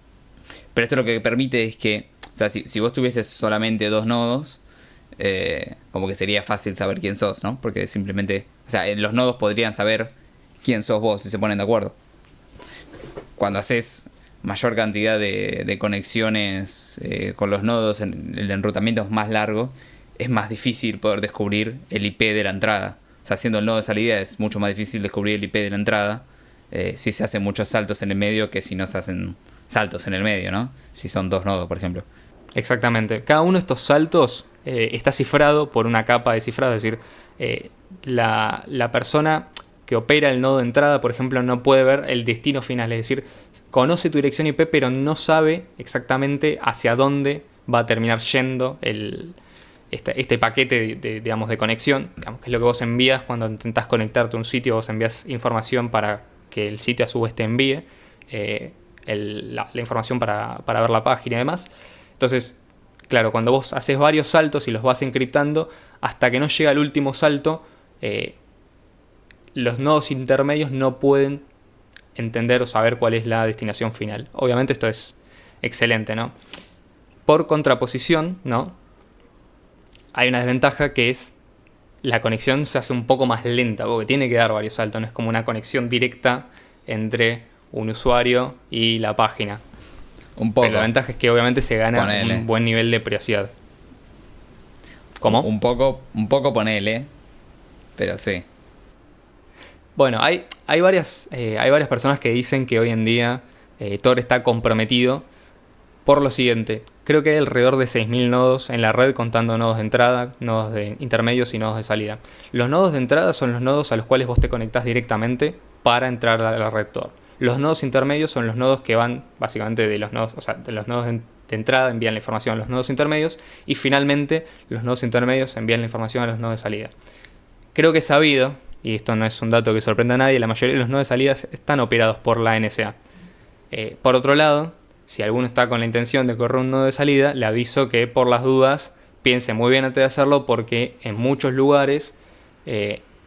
Pero esto lo que permite es que, o sea, si vos tuvieses solamente dos nodos, como que sería fácil saber quién sos, ¿no? Porque simplemente, o sea, los nodos podrían saber quién sos vos si se ponen de acuerdo. Cuando haces mayor cantidad de conexiones con los nodos, el enrutamiento es más largo, es más difícil poder descubrir el IP de la entrada. O sea, haciendo el nodo de salida es mucho más difícil descubrir el IP de la entrada si se hacen muchos saltos en el medio que si no se hacen saltos en el medio, ¿no? Si son dos nodos, por ejemplo. Exactamente. Cada uno de estos saltos está cifrado por una capa de cifrado, es decir, la persona que opera el nodo de entrada, por ejemplo, no puede ver el destino final, es decir, conoce tu dirección IP, pero no sabe exactamente hacia dónde va a terminar yendo este paquete digamos, de conexión, digamos, que es lo que vos envías cuando intentás conectarte a un sitio. Vos envías información para que el sitio a su vez te envíe la información para ver la página y demás. Entonces, claro, cuando vos haces varios saltos y los vas encriptando, hasta que no llega el último salto, los nodos intermedios no pueden entender o saber cuál es la destinación final. Obviamente esto es excelente, ¿no? Por contraposición, ¿no? Hay una desventaja que es la conexión se hace un poco más lenta, porque tiene que dar varios saltos, no es como una conexión directa entre un usuario y la página. Un poco. Pero la ventaja es que obviamente se gana un buen nivel de privacidad. ¿Cómo? Un poco ponele, pero sí. Bueno, hay varias personas que dicen que hoy en día Tor está comprometido por lo siguiente. Creo que hay alrededor de 6.000 nodos en la red, contando nodos de entrada, nodos de intermedios y nodos de salida. Los nodos de entrada son los nodos a los cuales vos te conectás directamente para entrar a la red Tor. Los nodos intermedios son los nodos que van básicamente de los nodos, o sea, de los nodos de entrada envían la información a los nodos intermedios y finalmente los nodos intermedios envían la información a los nodos de salida. Creo que es sabido, y esto no es un dato que sorprenda a nadie, la mayoría de los nodos de salida están operados por la NSA. Por otro lado, si alguno está con la intención de correr un nodo de salida, le aviso que por las dudas piense muy bien antes de hacerlo, porque en muchos lugares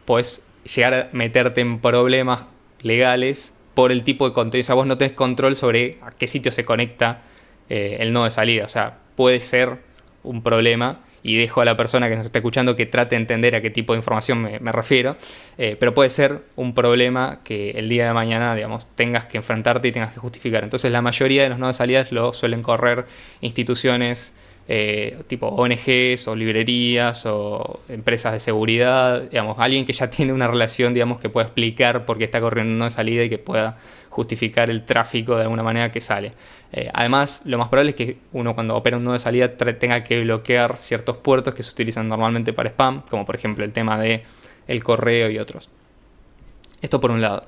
puedes llegar a meterte en problemas legales por el tipo de contenido. O sea, vos no tenés control sobre a qué sitio se conecta el nodo de salida. O sea, puede ser un problema, y dejo a la persona que nos está escuchando que trate de entender a qué tipo de información me refiero, pero puede ser un problema que el día de mañana, digamos, tengas que enfrentarte y tengas que justificar. Entonces la mayoría de los nodos de salida lo suelen correr instituciones tipo ONGs o librerías o empresas de seguridad, digamos, alguien que ya tiene una relación, digamos, que pueda explicar por qué está corriendo un nodo de salida y que pueda justificar el tráfico de alguna manera que sale. Además, lo más probable es que uno, cuando opera un nodo de salida, tenga que bloquear ciertos puertos que se utilizan normalmente para spam, como por ejemplo el tema de el correo y otros. Esto por un lado.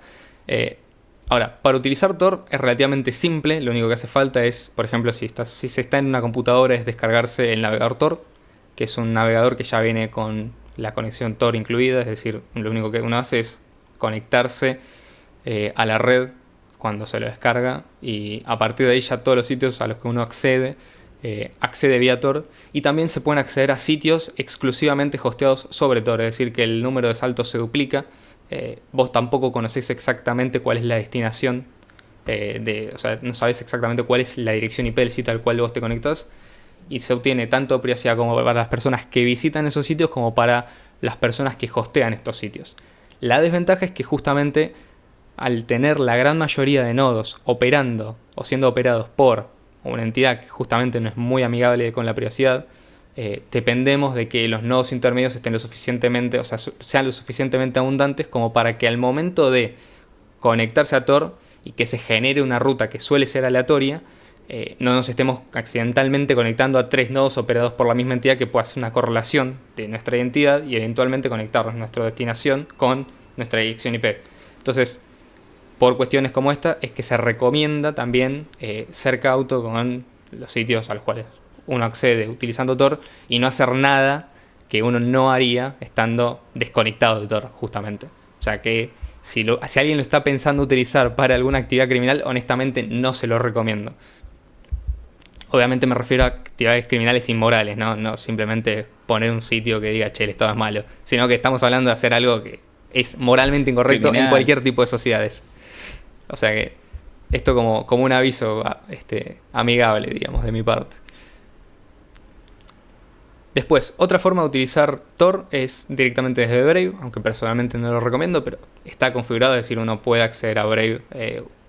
Ahora, para utilizar Tor es relativamente simple. Lo único que hace falta es, por ejemplo, si se está en una computadora, es descargarse el navegador Tor, que es un navegador que ya viene con la conexión Tor incluida. Es decir, lo único que uno hace es conectarse a la red cuando se lo descarga, y a partir de ahí ya todos los sitios a los que uno accede vía Tor, y también se pueden acceder a sitios exclusivamente hosteados sobre Tor, es decir, que el número de saltos se duplica. Vos tampoco conocés exactamente cuál es la destinación, o sea, no sabés exactamente cuál es la dirección IP del sitio al cual vos te conectás, y se obtiene tanto privacidad como para las personas que visitan esos sitios como para las personas que hostean estos sitios. La desventaja es que justamente al tener la gran mayoría de nodos operando o siendo operados por una entidad que justamente no es muy amigable con la privacidad, dependemos de que los nodos intermedios estén lo suficientemente, o sea, sean lo suficientemente abundantes como para que al momento de conectarse a Tor y que se genere una ruta que suele ser aleatoria, no nos estemos accidentalmente conectando a 3 nodos operados por la misma entidad que pueda hacer una correlación de nuestra identidad y eventualmente conectarnos nuestra destinación con nuestra dirección IP. Entonces, por cuestiones como esta, es que se recomienda también ser cauto con los sitios a los cuales uno accede utilizando Tor y no hacer nada que uno no haría estando desconectado de Tor, justamente. O sea que si alguien lo está pensando utilizar para alguna actividad criminal, honestamente no se lo recomiendo. Obviamente me refiero a actividades criminales inmorales, no simplemente poner un sitio que diga, che, el Estado es malo, sino que estamos hablando de hacer algo que es moralmente incorrecto criminal en cualquier tipo de sociedades. O sea que esto como un aviso amigable, digamos, de mi parte. Después, otra forma de utilizar Tor es directamente desde Brave, aunque personalmente no lo recomiendo, pero está configurado, es decir, uno puede acceder a Brave,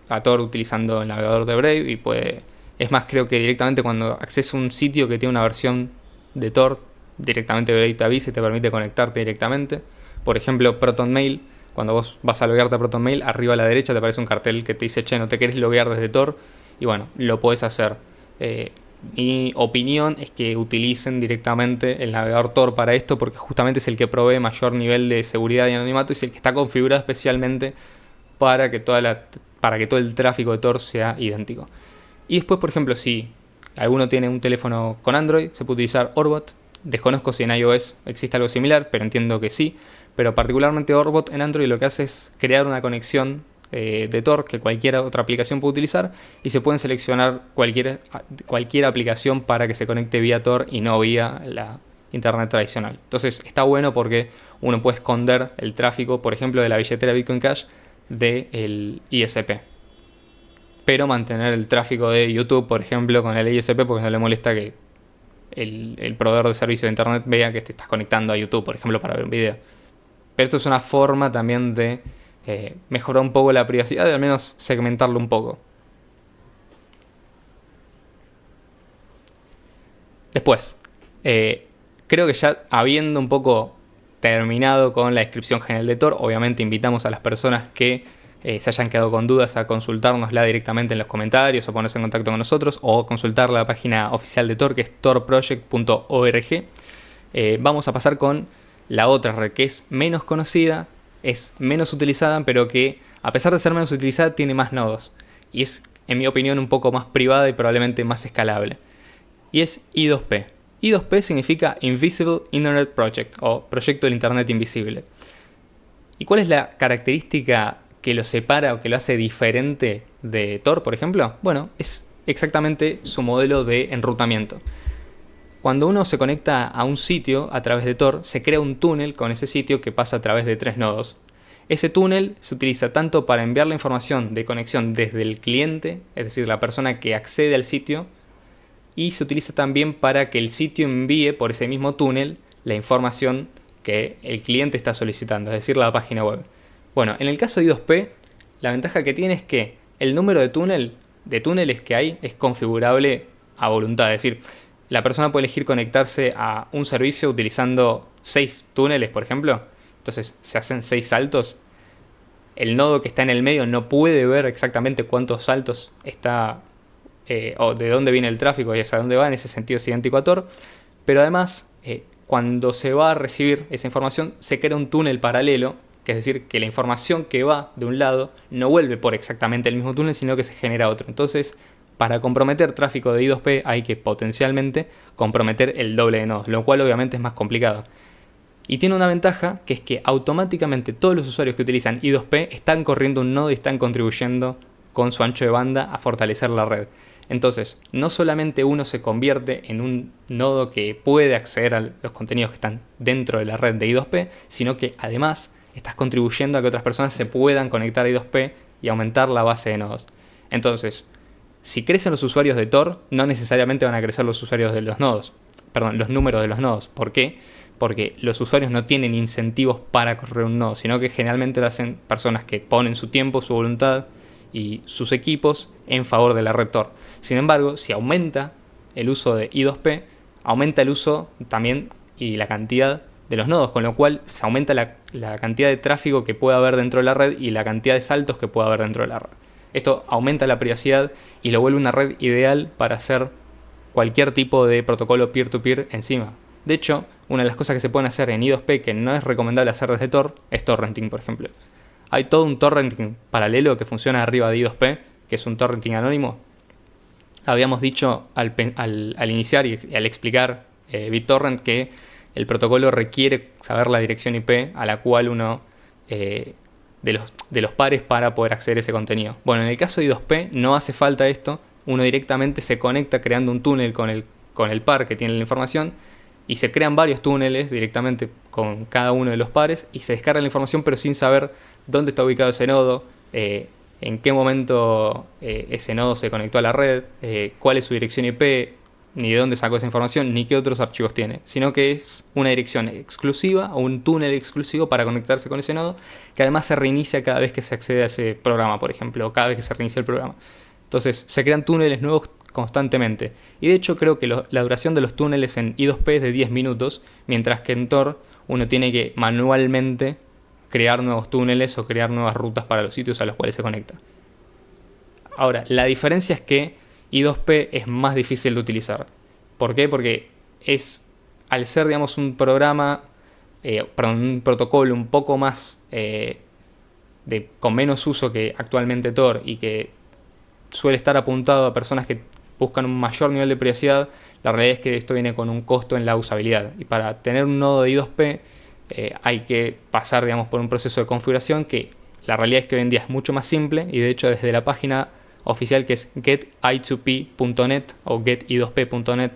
a Tor utilizando el navegador de Brave y puede... Es más, creo que directamente cuando accedes a un sitio que tiene una versión de Tor, directamente Brave te avisa y te permite conectarte directamente. Por ejemplo, ProtonMail, cuando vos vas a loguearte a ProtonMail, arriba a la derecha te aparece un cartel que te dice, che, no te querés loguear desde Tor, y bueno, lo podés hacer. Mi opinión es que utilicen directamente el navegador Tor para esto porque justamente es el que provee mayor nivel de seguridad y anonimato y es el que está configurado especialmente para que todo el tráfico de Tor sea idéntico. Y después, por ejemplo, si alguno tiene un teléfono con Android, se puede utilizar Orbot. Desconozco si en iOS existe algo similar, pero entiendo que sí. Pero particularmente Orbot en Android lo que hace es crear una conexión de Tor que cualquier otra aplicación puede utilizar y se pueden seleccionar cualquier aplicación para que se conecte vía Tor y no vía la internet tradicional. Entonces está bueno porque uno puede esconder el tráfico, por ejemplo, de la billetera Bitcoin Cash del ISP, pero mantener el tráfico de YouTube, por ejemplo, con el ISP porque no le molesta que el proveedor de servicio de internet vea que te estás conectando a YouTube, por ejemplo, para ver un video. Pero esto es una forma también de mejorar un poco la privacidad, o al menos segmentarlo un poco. Después, creo que ya habiendo un poco terminado con la descripción general de Tor, obviamente invitamos a las personas que se hayan quedado con dudas a consultárnosla directamente en los comentarios o ponerse en contacto con nosotros o consultar la página oficial de Tor que es torproject.org. Vamos a pasar con la otra red que es menos conocida, es menos utilizada, pero que a pesar de ser menos utilizada tiene más nodos y es, en mi opinión, un poco más privada y probablemente más escalable. Y es I2P. I2P significa Invisible Internet Project o Proyecto del Internet Invisible. ¿Y cuál es la característica que lo separa o que lo hace diferente de Tor, por ejemplo? Bueno, es exactamente su modelo de enrutamiento. Cuando uno se conecta a un sitio a través de Tor, se crea un túnel con ese sitio que pasa a través de 3 nodos. Ese túnel se utiliza tanto para enviar la información de conexión desde el cliente, es decir, la persona que accede al sitio, y se utiliza también para que el sitio envíe por ese mismo túnel la información que el cliente está solicitando, es decir, la página web. Bueno, en el caso de I2P, la ventaja que tiene es que el número de túneles que hay es configurable a voluntad. Es decir, la persona puede elegir conectarse a un servicio utilizando 6 túneles, por ejemplo. Entonces se hacen 6 saltos. El nodo que está en el medio no puede ver exactamente cuántos saltos está o de dónde viene el tráfico y hacia dónde va. En ese sentido es idéntico a Tor. Pero además, cuando se va a recibir esa información, se crea un túnel paralelo, que es decir, que la información que va de un lado no vuelve por exactamente el mismo túnel, sino que se genera otro. Entonces, para comprometer tráfico de I2P hay que potencialmente comprometer el doble de nodos, lo cual obviamente es más complicado. Y tiene una ventaja, que es que automáticamente todos los usuarios que utilizan I2P están corriendo un nodo y están contribuyendo con su ancho de banda a fortalecer la red. Entonces, no solamente uno se convierte en un nodo que puede acceder a los contenidos que están dentro de la red de I2P, sino que además estás contribuyendo a que otras personas se puedan conectar a I2P y aumentar la base de nodos. Entonces, si crecen los usuarios de Tor, no necesariamente van a crecer los usuarios de los nodos. Perdón, los números de los nodos. ¿Por qué? porque los usuarios no tienen incentivos para correr un nodo, sino que generalmente lo hacen personas que ponen su tiempo, su voluntad y sus equipos en favor de la red Tor. Sin embargo, si aumenta el uso de I2P, aumenta el uso también y la cantidad de los nodos, con lo cual se aumenta la cantidad de tráfico que puede haber dentro de la red y la cantidad de saltos que puede haber dentro de la red. Esto aumenta la privacidad y lo vuelve una red ideal para hacer cualquier tipo de protocolo peer-to-peer encima. De hecho, una de las cosas que se pueden hacer en I2P que no es recomendable hacer desde Tor es torrenting, por ejemplo. Hay todo un torrenting paralelo que funciona arriba de I2P, que es un torrenting anónimo. Habíamos dicho al iniciar y al explicar BitTorrent que el protocolo requiere saber la dirección IP a la cual uno de los pares para poder acceder a ese contenido. Bueno, en el caso de I2P no hace falta esto. Uno directamente se conecta creando un túnel con el par que tiene la información y se crean varios túneles directamente con cada uno de los pares y se descarga la información pero sin saber dónde está ubicado ese nodo, en qué momento ese nodo se conectó a la red, cuál es su dirección IP, ni de dónde sacó esa información, ni qué otros archivos tiene, sino que es una dirección exclusiva o un túnel exclusivo para conectarse con ese nodo, que además se reinicia cada vez que se accede a ese programa, por ejemplo, o cada vez que se reinicia el programa. Entonces se crean túneles nuevos constantemente. Y de hecho creo que la duración de los túneles en I2P es de 10 minutos, mientras que en Tor uno tiene que manualmente crear nuevos túneles o crear nuevas rutas para los sitios a los cuales se conecta. Ahora, la diferencia es que I2P es más difícil de utilizar. ¿Por qué? Porque al ser, digamos, un protocolo un poco más con menos uso que actualmente Tor y que suele estar apuntado a personas que buscan un mayor nivel de privacidad, la realidad es que esto viene con un costo en la usabilidad. Y para tener un nodo de I2P hay que pasar, digamos, por un proceso de configuración que la realidad es que hoy en día es mucho más simple y de hecho desde la página oficial que es geti2p.net o geti2p.net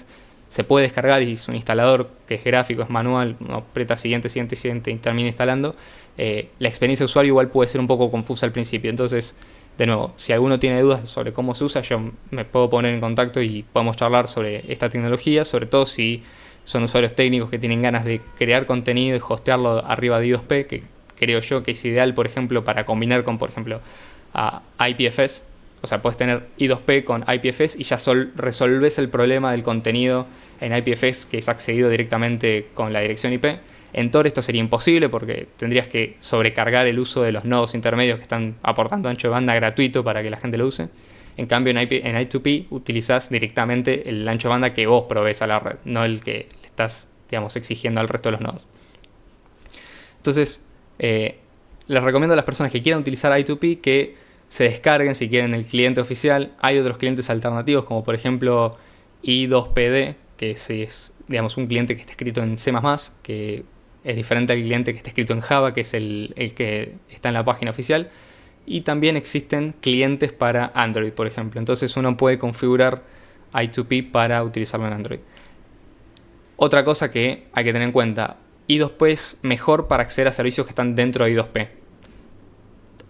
se puede descargar y es un instalador que es gráfico, es manual, uno aprieta siguiente y termina instalando. La experiencia de usuario igual puede ser un poco confusa al principio, entonces de nuevo, si alguno tiene dudas sobre cómo se usa, yo me puedo poner en contacto y podemos charlar sobre esta tecnología, sobre todo si son usuarios técnicos que tienen ganas de crear contenido y hostearlo arriba de I2P, que creo yo que es ideal, por ejemplo, para combinar con, por ejemplo, IPFS. O sea, puedes tener I2P con IPFS y ya resolves el problema del contenido en IPFS que es accedido directamente con la dirección IP. En Tor esto sería imposible porque tendrías que sobrecargar el uso de los nodos intermedios que están aportando ancho de banda gratuito para que la gente lo use. En cambio, en I2P utilizas directamente el ancho de banda que vos provees a la red, no el que le estás, digamos, exigiendo al resto de los nodos. Entonces, les recomiendo a las personas que quieran utilizar I2P que se descarguen si quieren el cliente oficial. Hay otros clientes alternativos como por ejemplo I2PD, que es digamos, un cliente que está escrito en C++, que es diferente al cliente que está escrito en Java, que es el que está en la página oficial. Y también existen clientes para Android, por ejemplo. Entonces uno puede configurar I2P para utilizarlo en Android. Otra cosa que hay que tener en cuenta, I2P es mejor para acceder a servicios que están dentro de I2P.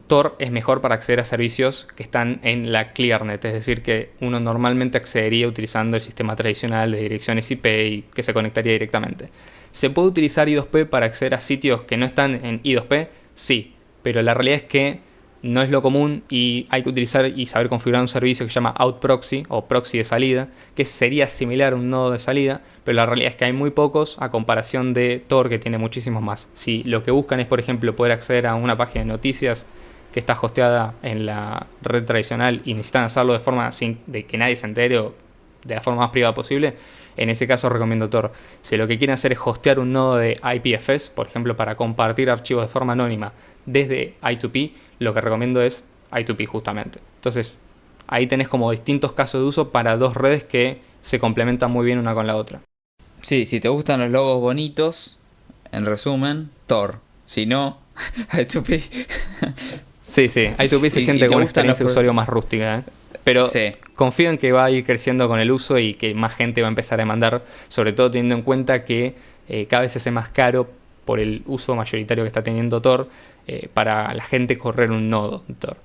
Tor es mejor para acceder a servicios que están en la ClearNet, es decir, que uno normalmente accedería utilizando el sistema tradicional de direcciones IP y que se conectaría directamente. ¿Se puede utilizar I2P para acceder a sitios que no están en I2P? Sí, pero la realidad es que no es lo común y hay que utilizar y saber configurar un servicio que se llama OutProxy o proxy de salida, que sería similar a un nodo de salida, pero la realidad es que hay muy pocos a comparación de Tor, que tiene muchísimos más. Si lo que buscan es, por ejemplo, poder acceder a una página de noticias que está hosteada en la red tradicional y necesitan hacerlo de forma de que nadie se entere o de la forma más privada posible, en ese caso recomiendo Tor. Si lo que quieren hacer es hostear un nodo de IPFS, por ejemplo, para compartir archivos de forma anónima desde I2P, lo que recomiendo es I2P justamente. Entonces, ahí tenés como distintos casos de uso para dos redes que se complementan muy bien una con la otra. Sí, si te gustan los logos bonitos, en resumen, Tor. Si no, I2P. Sí, I2P se siente como una experiencia de usuario más rústica, ¿eh? Pero sí, confío en que va a ir creciendo con el uso y que más gente va a empezar a demandar, sobre todo teniendo en cuenta que cada vez se hace más caro por el uso mayoritario que está teniendo Tor para la gente correr un nodo de Tor.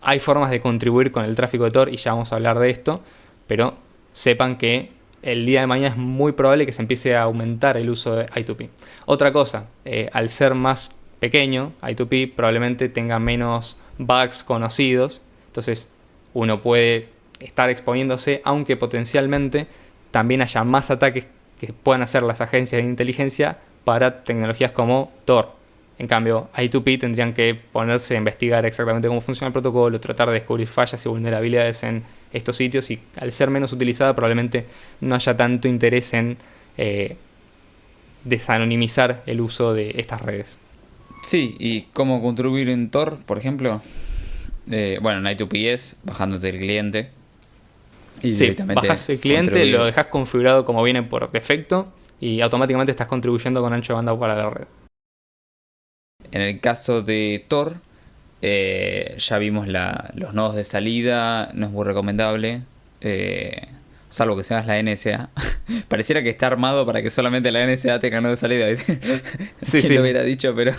Hay formas de contribuir con el tráfico de Tor y ya vamos a hablar de esto, pero sepan que el día de mañana es muy probable que se empiece a aumentar el uso de I2P. Otra cosa, al ser más pequeño, I2P probablemente tenga menos bugs conocidos, entonces uno puede estar exponiéndose, aunque potencialmente también haya más ataques que puedan hacer las agencias de inteligencia para tecnologías como Tor. En cambio, I2P tendrían que ponerse a investigar exactamente cómo funciona el protocolo, tratar de descubrir fallas y vulnerabilidades en estos sitios, y al ser menos utilizada probablemente no haya tanto interés en desanonimizar el uso de estas redes. Sí, y cómo contribuir en Tor, por ejemplo. Bueno, en I2P es bajándote el cliente. Y Sí, directamente bajas el cliente, contribuir. lo dejas configurado como viene por defecto y automáticamente estás contribuyendo con ancho de banda para la red. En el caso de Tor, ya vimos los nodos de salida, no es muy recomendable. Salvo que seas la NSA. Pareciera que está armado para que solamente la NSA tenga nodo de salida, ¿viste? Sí, ¿Quién sí. lo hubiera dicho? Pero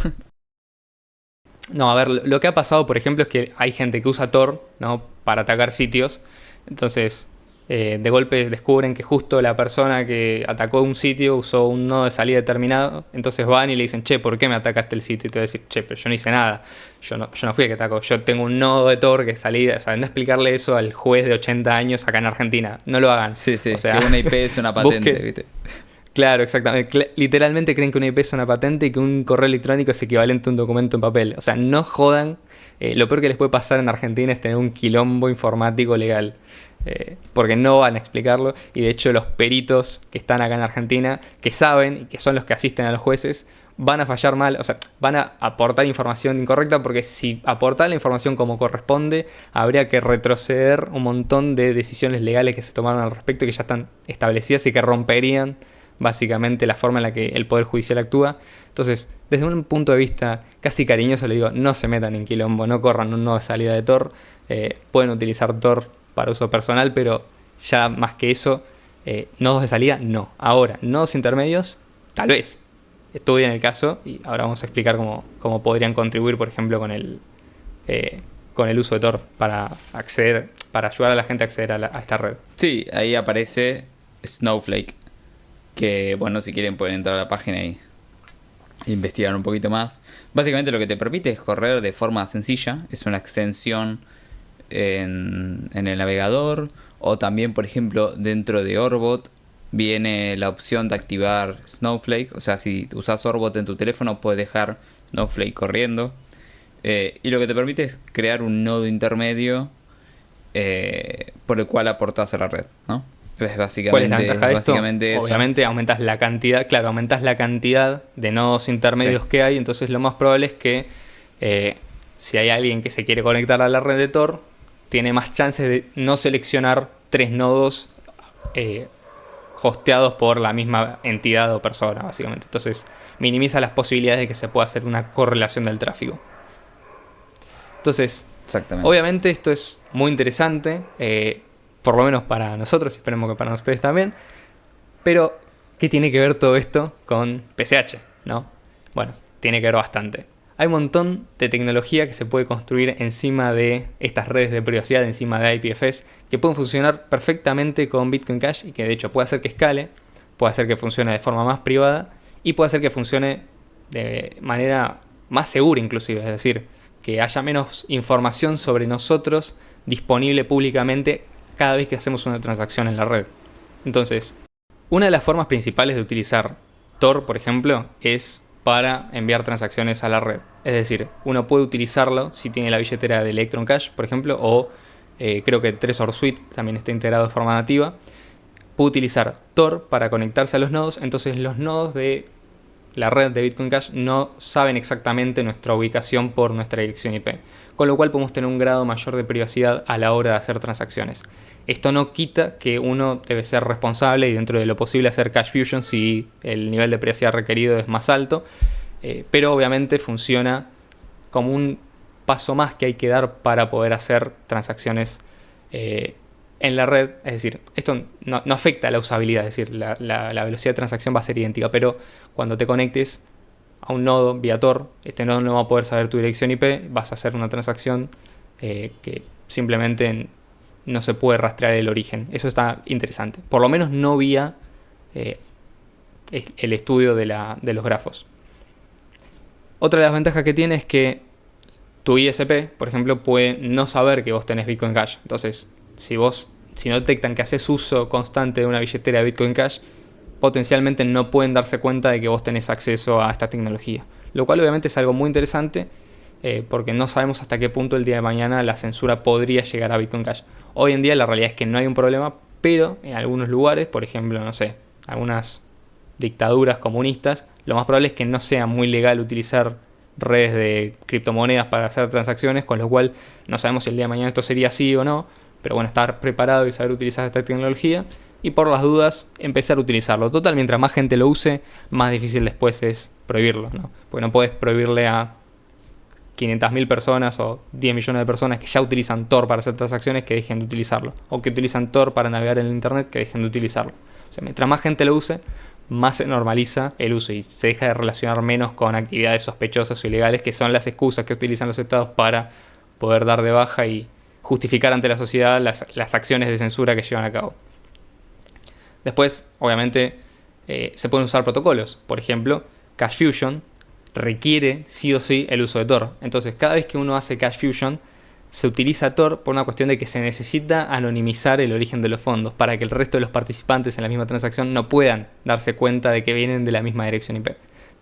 No, a ver, lo que ha pasado, por ejemplo, es que hay gente que usa Tor, ¿no?, para atacar sitios. Entonces, de golpe descubren que justo la persona que atacó un sitio usó un nodo de salida determinado. Entonces van y le dicen, che, ¿por qué me atacaste el sitio? Y te va a decir, che, pero yo no hice nada. Yo no fui el que atacó. Yo tengo un nodo de Tor que salida. O sea, anda a explicarle eso al juez de 80 años acá en Argentina. No lo hagan. sí, O sea, que una IP es una patente, busque- ¿viste? Claro, exactamente. Literalmente creen que una IP es una patente y que un correo electrónico es equivalente a un documento en papel. O sea, no jodan. Lo peor que les puede pasar en Argentina es tener un quilombo informático legal. Porque no van a explicarlo. Y de hecho los peritos que están acá en Argentina, que saben y que son los que asisten a los jueces, van a fallar mal. O sea, van a aportar información incorrecta, porque si aportar la información como corresponde, habría que retroceder un montón de decisiones legales que se tomaron al respecto, que ya están establecidas y que romperían básicamente la forma en la que el Poder Judicial actúa. Entonces, desde un punto de vista casi cariñoso, le digo, no se metan en quilombo, no corran un nodo de salida de Tor. Pueden utilizar Tor para uso personal, pero ya más que eso, nodos de salida no. Ahora, nodos intermedios, tal vez. Estudien el caso y ahora vamos a explicar cómo podrían contribuir, por ejemplo, con el uso de Tor para ayudar a la gente a acceder a esta red. Sí, ahí aparece Snowflake. Que bueno, si quieren pueden entrar a la página y investigar un poquito más. Básicamente lo que te permite es correr de forma sencilla. Es una extensión en el navegador. O también, por ejemplo, dentro de Orbot viene la opción de activar Snowflake. O sea, si usas Orbot en tu teléfono, puedes dejar Snowflake corriendo. Y lo que te permite es crear un nodo intermedio por el cual aportas a la red, ¿no? Es básicamente, ¿Cuál es la ventaja de esto? eso. Obviamente aumentas la cantidad, claro, aumentas la cantidad de nodos intermedios Sí. que hay. Entonces lo más probable es que si hay alguien que se quiere conectar a la red de Tor, tiene más chances de no seleccionar 3 nodos hosteados por la misma entidad o persona, básicamente. Entonces minimiza las posibilidades de que se pueda hacer una correlación del tráfico. Entonces, Exactamente. obviamente esto es muy interesante, por lo menos para nosotros, y esperemos que para ustedes también. Pero, ¿qué tiene que ver todo esto con PCH? ¿No? Bueno, tiene que ver bastante. Hay un montón de tecnología que se puede construir encima de estas redes de privacidad, encima de IPFS, que pueden funcionar perfectamente con Bitcoin Cash y que de hecho puede hacer que escale, puede hacer que funcione de forma más privada y puede hacer que funcione de manera más segura inclusive, es decir, que haya menos información sobre nosotros disponible públicamente cada vez que hacemos una transacción en la red. Entonces, una de las formas principales de utilizar Tor, por ejemplo, es para enviar transacciones a la red. Es decir, uno puede utilizarlo si tiene la billetera de Electron Cash, por ejemplo, o creo que Trezor Suite también está integrado de forma nativa. Puede utilizar Tor para conectarse a los nodos, entonces los nodos de la red de Bitcoin Cash no saben exactamente nuestra ubicación por nuestra dirección IP, con lo cual podemos tener un grado mayor de privacidad a la hora de hacer transacciones. Esto no quita que uno debe ser responsable y dentro de lo posible hacer cache fusion si el nivel de privacidad requerido es más alto, pero obviamente funciona como un paso más que hay que dar para poder hacer transacciones en la red. Es decir, esto no afecta a la usabilidad, es decir, la velocidad de transacción va a ser idéntica, pero cuando te conectes a un nodo vía Tor, este nodo no va a poder saber tu dirección IP, vas a hacer una transacción que simplemente no se puede rastrear el origen. Eso está interesante. Por lo menos no vía el estudio de los grafos. Otra de las ventajas que tiene es que tu ISP, por ejemplo, puede no saber que vos tenés Bitcoin Cash. Entonces, si no detectan que haces uso constante de una billetera de Bitcoin Cash, potencialmente no pueden darse cuenta de que vos tenés acceso a esta tecnología. Lo cual obviamente es algo muy interesante, porque no sabemos hasta qué punto el día de mañana la censura podría llegar a Bitcoin Cash. Hoy en día la realidad es que no hay un problema, pero en algunos lugares, por ejemplo, no sé, algunas dictaduras comunistas, lo más probable es que no sea muy legal utilizar redes de criptomonedas para hacer transacciones, con lo cual no sabemos si el día de mañana esto sería así o no, pero bueno, estar preparado y saber utilizar esta tecnología y por las dudas empezar a utilizarlo. Total, mientras más gente lo use, más difícil después es prohibirlo, ¿no? Porque no puedes prohibirle a 500.000 personas o 10 millones de personas que ya utilizan Tor para hacer transacciones que dejen de utilizarlo, o que utilizan Tor para navegar en el internet que dejen de utilizarlo. O sea, mientras más gente lo use, más se normaliza el uso y se deja de relacionar menos con actividades sospechosas o ilegales, que son las excusas que utilizan los estados para poder dar de baja y justificar ante la sociedad las acciones de censura que llevan a cabo. Después, obviamente, se pueden usar protocolos. Por ejemplo, Cash Fusion requiere sí o sí el uso de Tor. Entonces, cada vez que uno hace Cash Fusion, se utiliza Tor por una cuestión de que se necesita anonimizar el origen de los fondos para que el resto de los participantes en la misma transacción no puedan darse cuenta de que vienen de la misma dirección IP.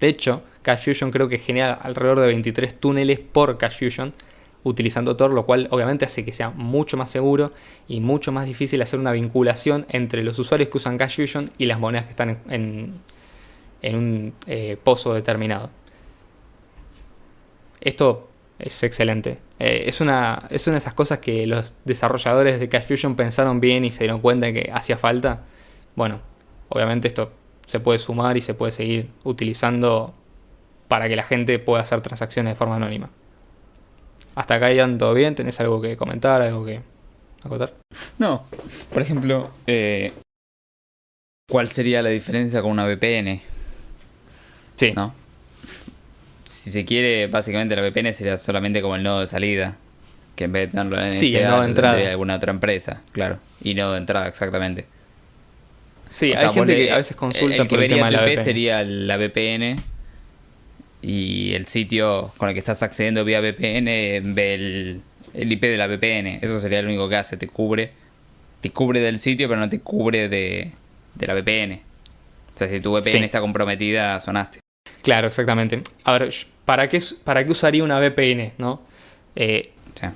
De hecho, Cash Fusion creo que genera alrededor de 23 túneles por Cash Fusion utilizando Tor, lo cual obviamente hace que sea mucho más seguro y mucho más difícil hacer una vinculación entre los usuarios que usan Cash Fusion y las monedas que están en un pozo determinado. Esto es excelente. Es una de esas cosas que los desarrolladores de Cash Fusion pensaron bien y se dieron cuenta de que hacía falta. Bueno, obviamente esto se puede sumar y se puede seguir utilizando para que la gente pueda hacer transacciones de forma anónima. Hasta acá ya todo bien. ¿Tenés algo que comentar, algo que acotar? No, por ejemplo, ¿cuál sería la diferencia con una VPN? Sí. ¿No? Si se quiere, básicamente la VPN sería solamente como el nodo de salida, que en vez de tenerlo en Sí, el nodo de entrada tendría alguna otra empresa, claro, y nodo de entrada, exactamente. Sí, hay gente que a veces consulta por el tema de la VPN. Sería la VPN y el sitio con el que estás accediendo vía VPN ve el IP de la VPN. Eso sería lo único que hace, te cubre del sitio, pero no te cubre de la VPN. O sea, si tu VPN está comprometida, sonaste. Claro, exactamente. A ver, ¿para qué usaría una VPN, no?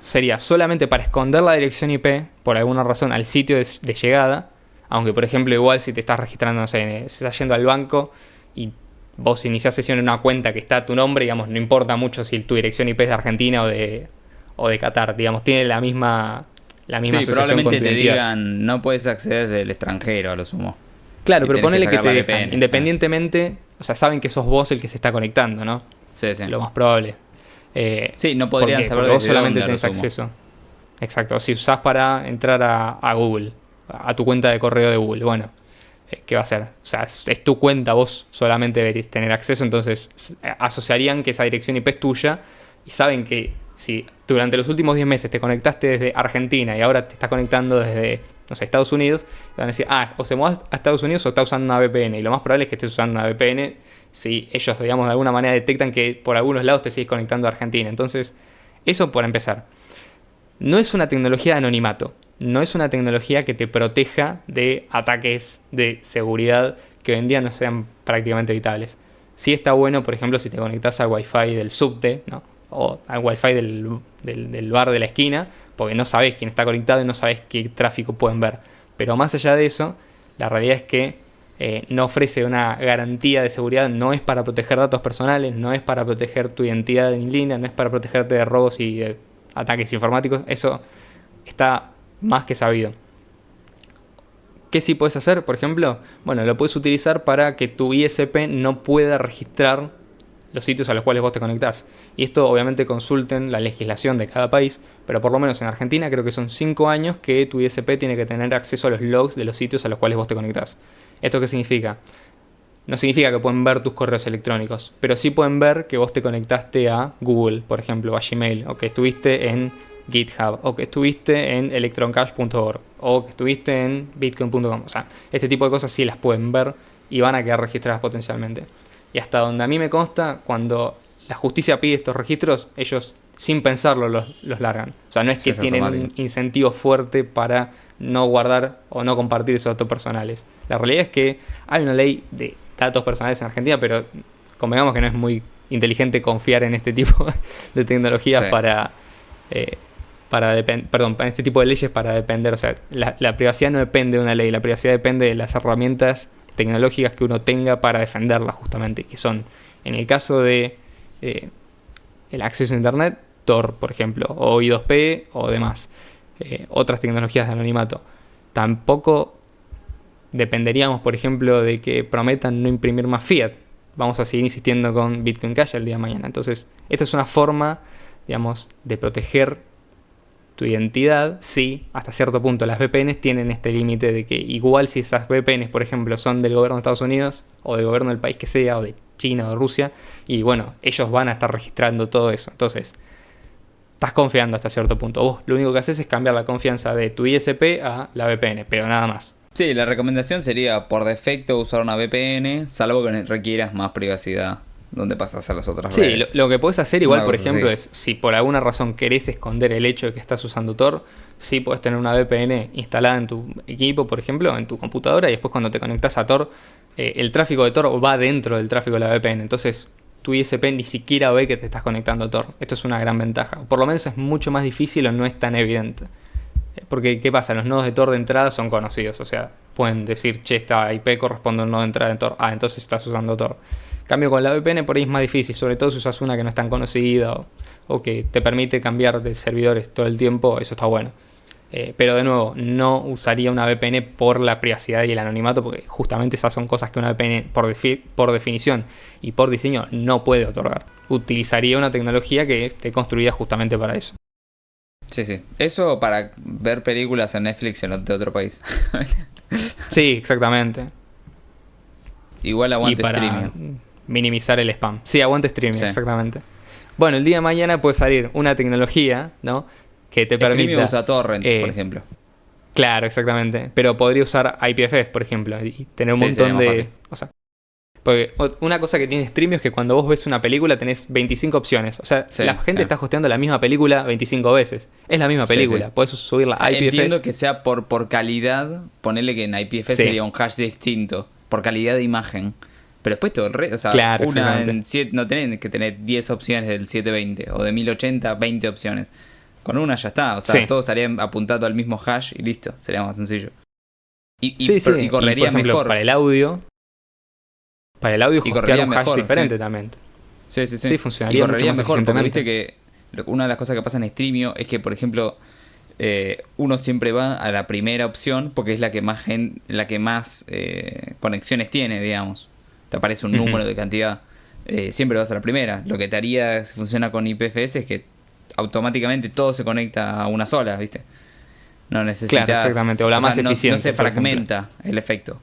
Sería solamente para esconder la dirección IP, por alguna razón, al sitio de llegada. Aunque, por ejemplo, igual si te estás registrando, no sé, si estás yendo al banco y vos iniciás sesión en una cuenta que está a tu nombre, digamos, no importa mucho si tu dirección IP es de Argentina o de Qatar, digamos, tiene la misma asociación probablemente con tu te identidad. Digan, no puedes acceder del extranjero, a lo sumo. Claro, pero ponele que te dejan, VPN, independientemente, o sea, saben que sos vos el que se está conectando, ¿no? Sí. Lo más probable. Sí, no podrían saber porque vos solamente dónde, tenés acceso. Exacto, si usás para entrar a Google, a tu cuenta de correo de Google, bueno, ¿qué va a hacer? O sea, es tu cuenta, vos solamente deberías tener acceso, entonces asociarían que esa dirección IP es tuya y saben que si durante los últimos 10 meses te conectaste desde Argentina y ahora te estás conectando desde, no sé, Estados Unidos, van a decir, o se mueve a Estados Unidos o está usando una VPN. Y lo más probable es que estés usando una VPN si ellos, digamos, de alguna manera detectan que por algunos lados te sigues conectando a Argentina. Entonces, eso por empezar. No es una tecnología de anonimato. No es una tecnología que te proteja de ataques de seguridad que hoy en día no sean prácticamente evitables. Sí está bueno, por ejemplo, si te conectas al Wi-Fi del subte, ¿no? O al Wi-Fi del bar de la esquina, porque no sabés quién está conectado y no sabés qué tráfico pueden ver. Pero más allá de eso, la realidad es que no ofrece una garantía de seguridad, no es para proteger datos personales, no es para proteger tu identidad en línea, no es para protegerte de robos y de ataques informáticos. Eso está más que sabido. ¿Qué sí puedes hacer, por ejemplo? Bueno, lo puedes utilizar para que tu ISP no pueda registrar los sitios a los cuales vos te conectás. Y esto obviamente consulten la legislación de cada país, pero por lo menos en Argentina creo que son 5 años que tu ISP tiene que tener acceso a los logs de los sitios a los cuales vos te conectás. ¿Esto qué significa? No significa que pueden ver tus correos electrónicos, pero sí pueden ver que vos te conectaste a Google, por ejemplo, a Gmail, o que estuviste en GitHub, o que estuviste en electroncash.org, o que estuviste en bitcoin.com. O sea, este tipo de cosas sí las pueden ver y van a quedar registradas potencialmente. Y hasta donde a mí me consta, cuando la justicia pide estos registros, ellos sin pensarlo los largan. O sea, no es que tienen un incentivo fuerte para no guardar o no compartir esos datos personales. La realidad es que hay una ley de datos personales en Argentina, pero convengamos que no es muy inteligente confiar en este tipo de tecnologías en este tipo de leyes para depender. O sea, la privacidad no depende de una ley, la privacidad depende de las herramientas tecnológicas que uno tenga para defenderla, justamente, que son, en el caso de el acceso a internet, Tor, por ejemplo, o I2P o demás, otras tecnologías de anonimato. Tampoco dependeríamos, por ejemplo, de que prometan no imprimir más fiat. Vamos a seguir insistiendo con Bitcoin Cash el día de mañana. Entonces, esta es una forma, digamos, de proteger tu identidad. Sí, hasta cierto punto las VPNs tienen este límite de que igual si esas VPNs, por ejemplo, son del gobierno de Estados Unidos o del gobierno del país que sea, o de China o de Rusia, y bueno, ellos van a estar registrando todo eso. Entonces, estás confiando hasta cierto punto. Vos lo único que haces es cambiar la confianza de tu ISP a la VPN, pero nada más. Sí, la recomendación sería por defecto usar una VPN, salvo que requieras más privacidad, donde pasas a las otras redes. Sí, lo que puedes hacer igual, Una por cosa ejemplo, así. es si por alguna razón querés esconder el hecho de que estás usando Tor, sí puedes tener una VPN instalada en tu equipo, por ejemplo, en tu computadora, y después cuando te conectas a Tor, el tráfico de Tor va dentro del tráfico de la VPN. Entonces, tu ISP ni siquiera ve que te estás conectando a Tor. Esto es una gran ventaja. Por lo menos es mucho más difícil o no es tan evidente. Porque, ¿qué pasa? Los nodos de Tor de entrada son conocidos. O sea, pueden decir, che, esta IP corresponde a un nodo de entrada de Tor. Ah, entonces estás usando Tor. En cambio, con la VPN por ahí es más difícil. Sobre todo si usas una que no es tan conocida o que te permite cambiar de servidores todo el tiempo. Eso está bueno. Pero de nuevo, no usaría una VPN por la privacidad y el anonimato, porque justamente esas son cosas que una VPN por definición y por diseño no puede otorgar. Utilizaría una tecnología que esté construida justamente para eso. Sí, sí. Eso para ver películas en Netflix de otro país. Sí, exactamente. Igual aguante y para streaming. minimizar el spam. Sí, aguante streaming, Sí. exactamente. Bueno, el día de mañana puede salir una tecnología, ¿no?, que te Streaming permita... usa torrents, por ejemplo. Claro, exactamente. Pero podría usar IPFS, por ejemplo, y tener un montón de... O sea, porque una cosa que tiene Streamio es que cuando vos ves una película tenés 25 opciones. O sea, la gente está hosteando la misma película 25 veces. Es la misma película. Podés subirla a IPFS. Entiendo que sea por calidad. Ponerle que en IPFS sería un hash distinto. Por calidad de imagen. Pero después todo el resto. O sea, claro, no tenés que tener 10 opciones del 720. O de 1080, 20 opciones. Con una ya está. O sea, todos estarían apuntando al mismo hash y listo. Sería más sencillo. Y correría por ejemplo, mejor. Para el audio hostear un hash diferente también. Sí, funcionaría mucho más mejor. Porque eficientemente. viste que una de las cosas que pasa en Streamio es que, por ejemplo, uno siempre va a la primera opción porque es la que más conexiones tiene, digamos. Te aparece un número de cantidad. Siempre vas a la primera. Lo que te haría, si funciona con IPFS, es que automáticamente todo se conecta a una sola, ¿viste? No necesitas... Claro, exactamente. O la más eficiente. No se fragmenta el efecto.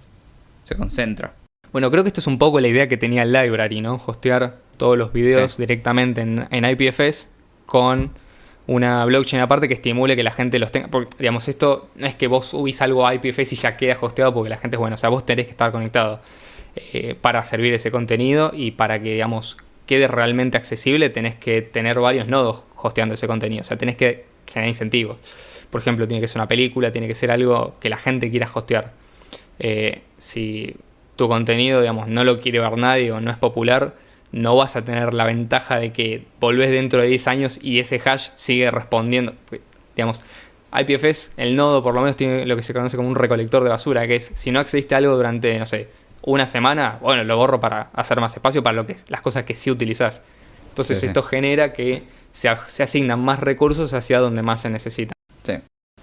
Se concentra. Bueno, creo que esto es un poco la idea que tenía el library, ¿no? Hostear todos los videos directamente en IPFS con una blockchain aparte que estimule que la gente los tenga. Porque, digamos, esto no es que vos subís algo a IPFS y ya queda hosteado porque la gente es buena. O sea, vos tenés que estar conectado para servir ese contenido, y para que, digamos, quede realmente accesible tenés que tener varios nodos hosteando ese contenido. O sea, tenés que generar incentivos. Por ejemplo, tiene que ser una película, tiene que ser algo que la gente quiera hostear. Si tu contenido, digamos, no lo quiere ver nadie o no es popular, no vas a tener la ventaja de que volvés dentro de 10 años y ese hash sigue respondiendo. Digamos, IPFS, el nodo por lo menos tiene lo que se conoce como un recolector de basura, que es, si no accediste a algo durante, no sé, una semana, bueno, lo borro para hacer más espacio para las cosas que sí utilizás. Entonces esto genera que se asignan más recursos hacia donde más se necesitan. Sí.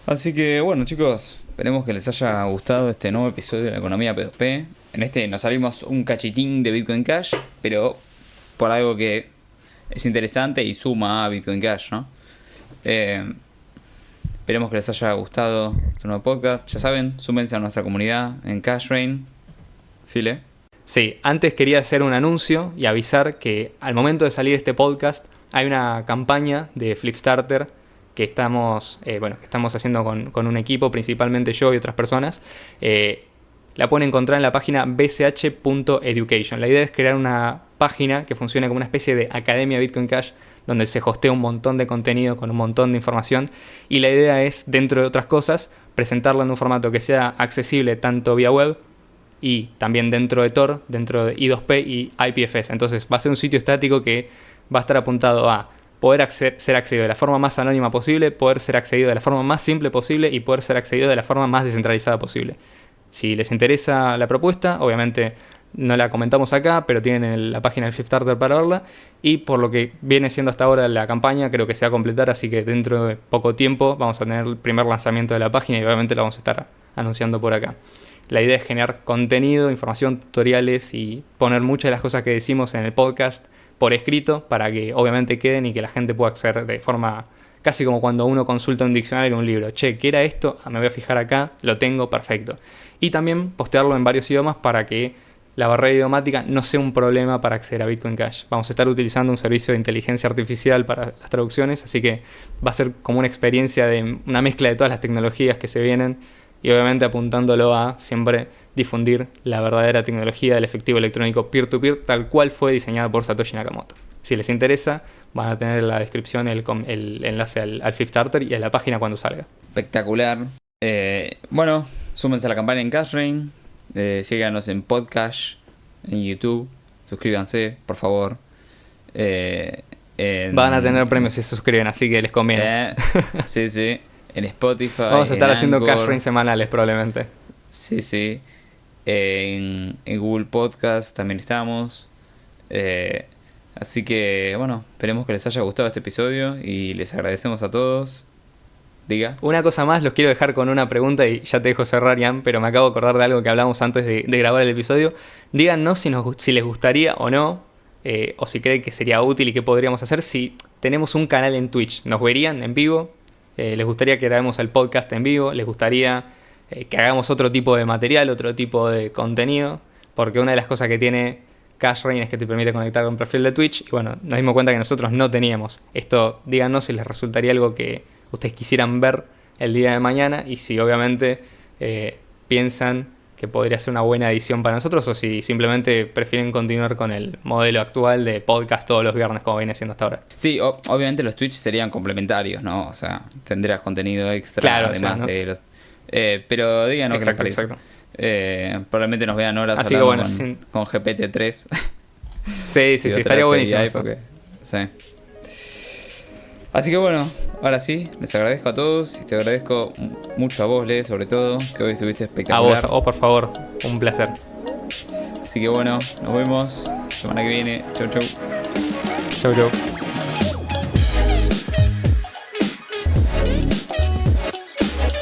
Así que bueno, chicos, esperemos que les haya gustado este nuevo episodio de la economía P2P. En este nos salimos un cachitín de Bitcoin Cash, pero por algo que es interesante y suma a Bitcoin Cash, ¿no? Esperemos que les haya gustado este nuevo podcast. Ya saben, súmense a nuestra comunidad en CashRain. ¿Sí, Le? Sí, antes quería hacer un anuncio y avisar que al momento de salir este podcast hay una campaña de Flipstarter que estamos haciendo con un equipo, principalmente yo y otras personas, la pueden encontrar en la página bch.education. La idea es crear una página que funcione como una especie de academia Bitcoin Cash, donde se hostea un montón de contenido con un montón de información. Y la idea es, dentro de otras cosas, presentarla en un formato que sea accesible tanto vía web y también dentro de Tor, dentro de I2P y IPFS. Entonces va a ser un sitio estático que va a estar apuntado a poder ser accedido de la forma más anónima posible, poder ser accedido de la forma más simple posible y poder ser accedido de la forma más descentralizada posible. Si les interesa la propuesta, obviamente no la comentamos acá, pero tienen la página del Flipstarter para verla. Y por lo que viene siendo hasta ahora la campaña, creo que se va a completar, así que dentro de poco tiempo vamos a tener el primer lanzamiento de la página y obviamente la vamos a estar anunciando por acá. La idea es generar contenido, información, tutoriales y poner muchas de las cosas que decimos en el podcast por escrito para que obviamente queden y que la gente pueda acceder de forma casi como cuando uno consulta un diccionario o un libro. Che, ¿qué era esto? Me voy a fijar acá, lo tengo, perfecto. Y también postearlo en varios idiomas para que la barrera idiomática no sea un problema para acceder a Bitcoin Cash. Vamos a estar utilizando un servicio de inteligencia artificial para las traducciones, así que va a ser como una experiencia de una mezcla de todas las tecnologías que se vienen y obviamente apuntándolo a siempre difundir la verdadera tecnología del efectivo electrónico peer-to-peer tal cual fue diseñada por Satoshi Nakamoto. Si les interesa, van a tener en la descripción el enlace al Flipstarter y a la página cuando salga. Espectacular. Bueno, súmense a la campaña en Cashrain. Síganos en Podcast, en YouTube. Suscríbanse, por favor. Van a tener premios si se suscriben, así que les conviene. Sí, sí. En Spotify. Vamos a estar haciendo Anchor. Cashrain semanales probablemente. Sí, sí. En Google Podcast también estamos. Así que, bueno, esperemos que les haya gustado este episodio y les agradecemos a todos. Diga. Una cosa más, los quiero dejar con una pregunta y ya te dejo cerrar, Ian, pero me acabo de acordar de algo que hablamos antes de grabar el episodio. Díganos si les gustaría o no, o si creen que sería útil y qué podríamos hacer si tenemos un canal en Twitch. ¿Nos verían en vivo? ¿Les gustaría que grabemos el podcast en vivo? ¿Les gustaría que hagamos otro tipo de material, otro tipo de contenido? Porque una de las cosas que tiene Cashrain es que te permite conectar con un perfil de Twitch. Y bueno, nos dimos cuenta que nosotros no teníamos. Esto, díganos si les resultaría algo que ustedes quisieran ver el día de mañana y si obviamente piensan que podría ser una buena edición para nosotros o si simplemente prefieren continuar con el modelo actual de podcast todos los viernes como viene siendo hasta ahora. Sí, obviamente los Twitch serían complementarios, ¿no? O sea, tendrás contenido extra, claro, además, o sea, ¿no? de los... pero díganos exacto, qué les parece. Exacto. Probablemente nos vean horas así hablando que bueno, con GPT-3. Sí, estaría buenísimo eso. Porque... Sí. Así que bueno, ahora sí, les agradezco a todos y te agradezco mucho a vos, Le, sobre todo, que hoy estuviste espectacular. A vos, por favor, un placer. Así que bueno, nos vemos semana que viene. Chau, chau. Chau, chau.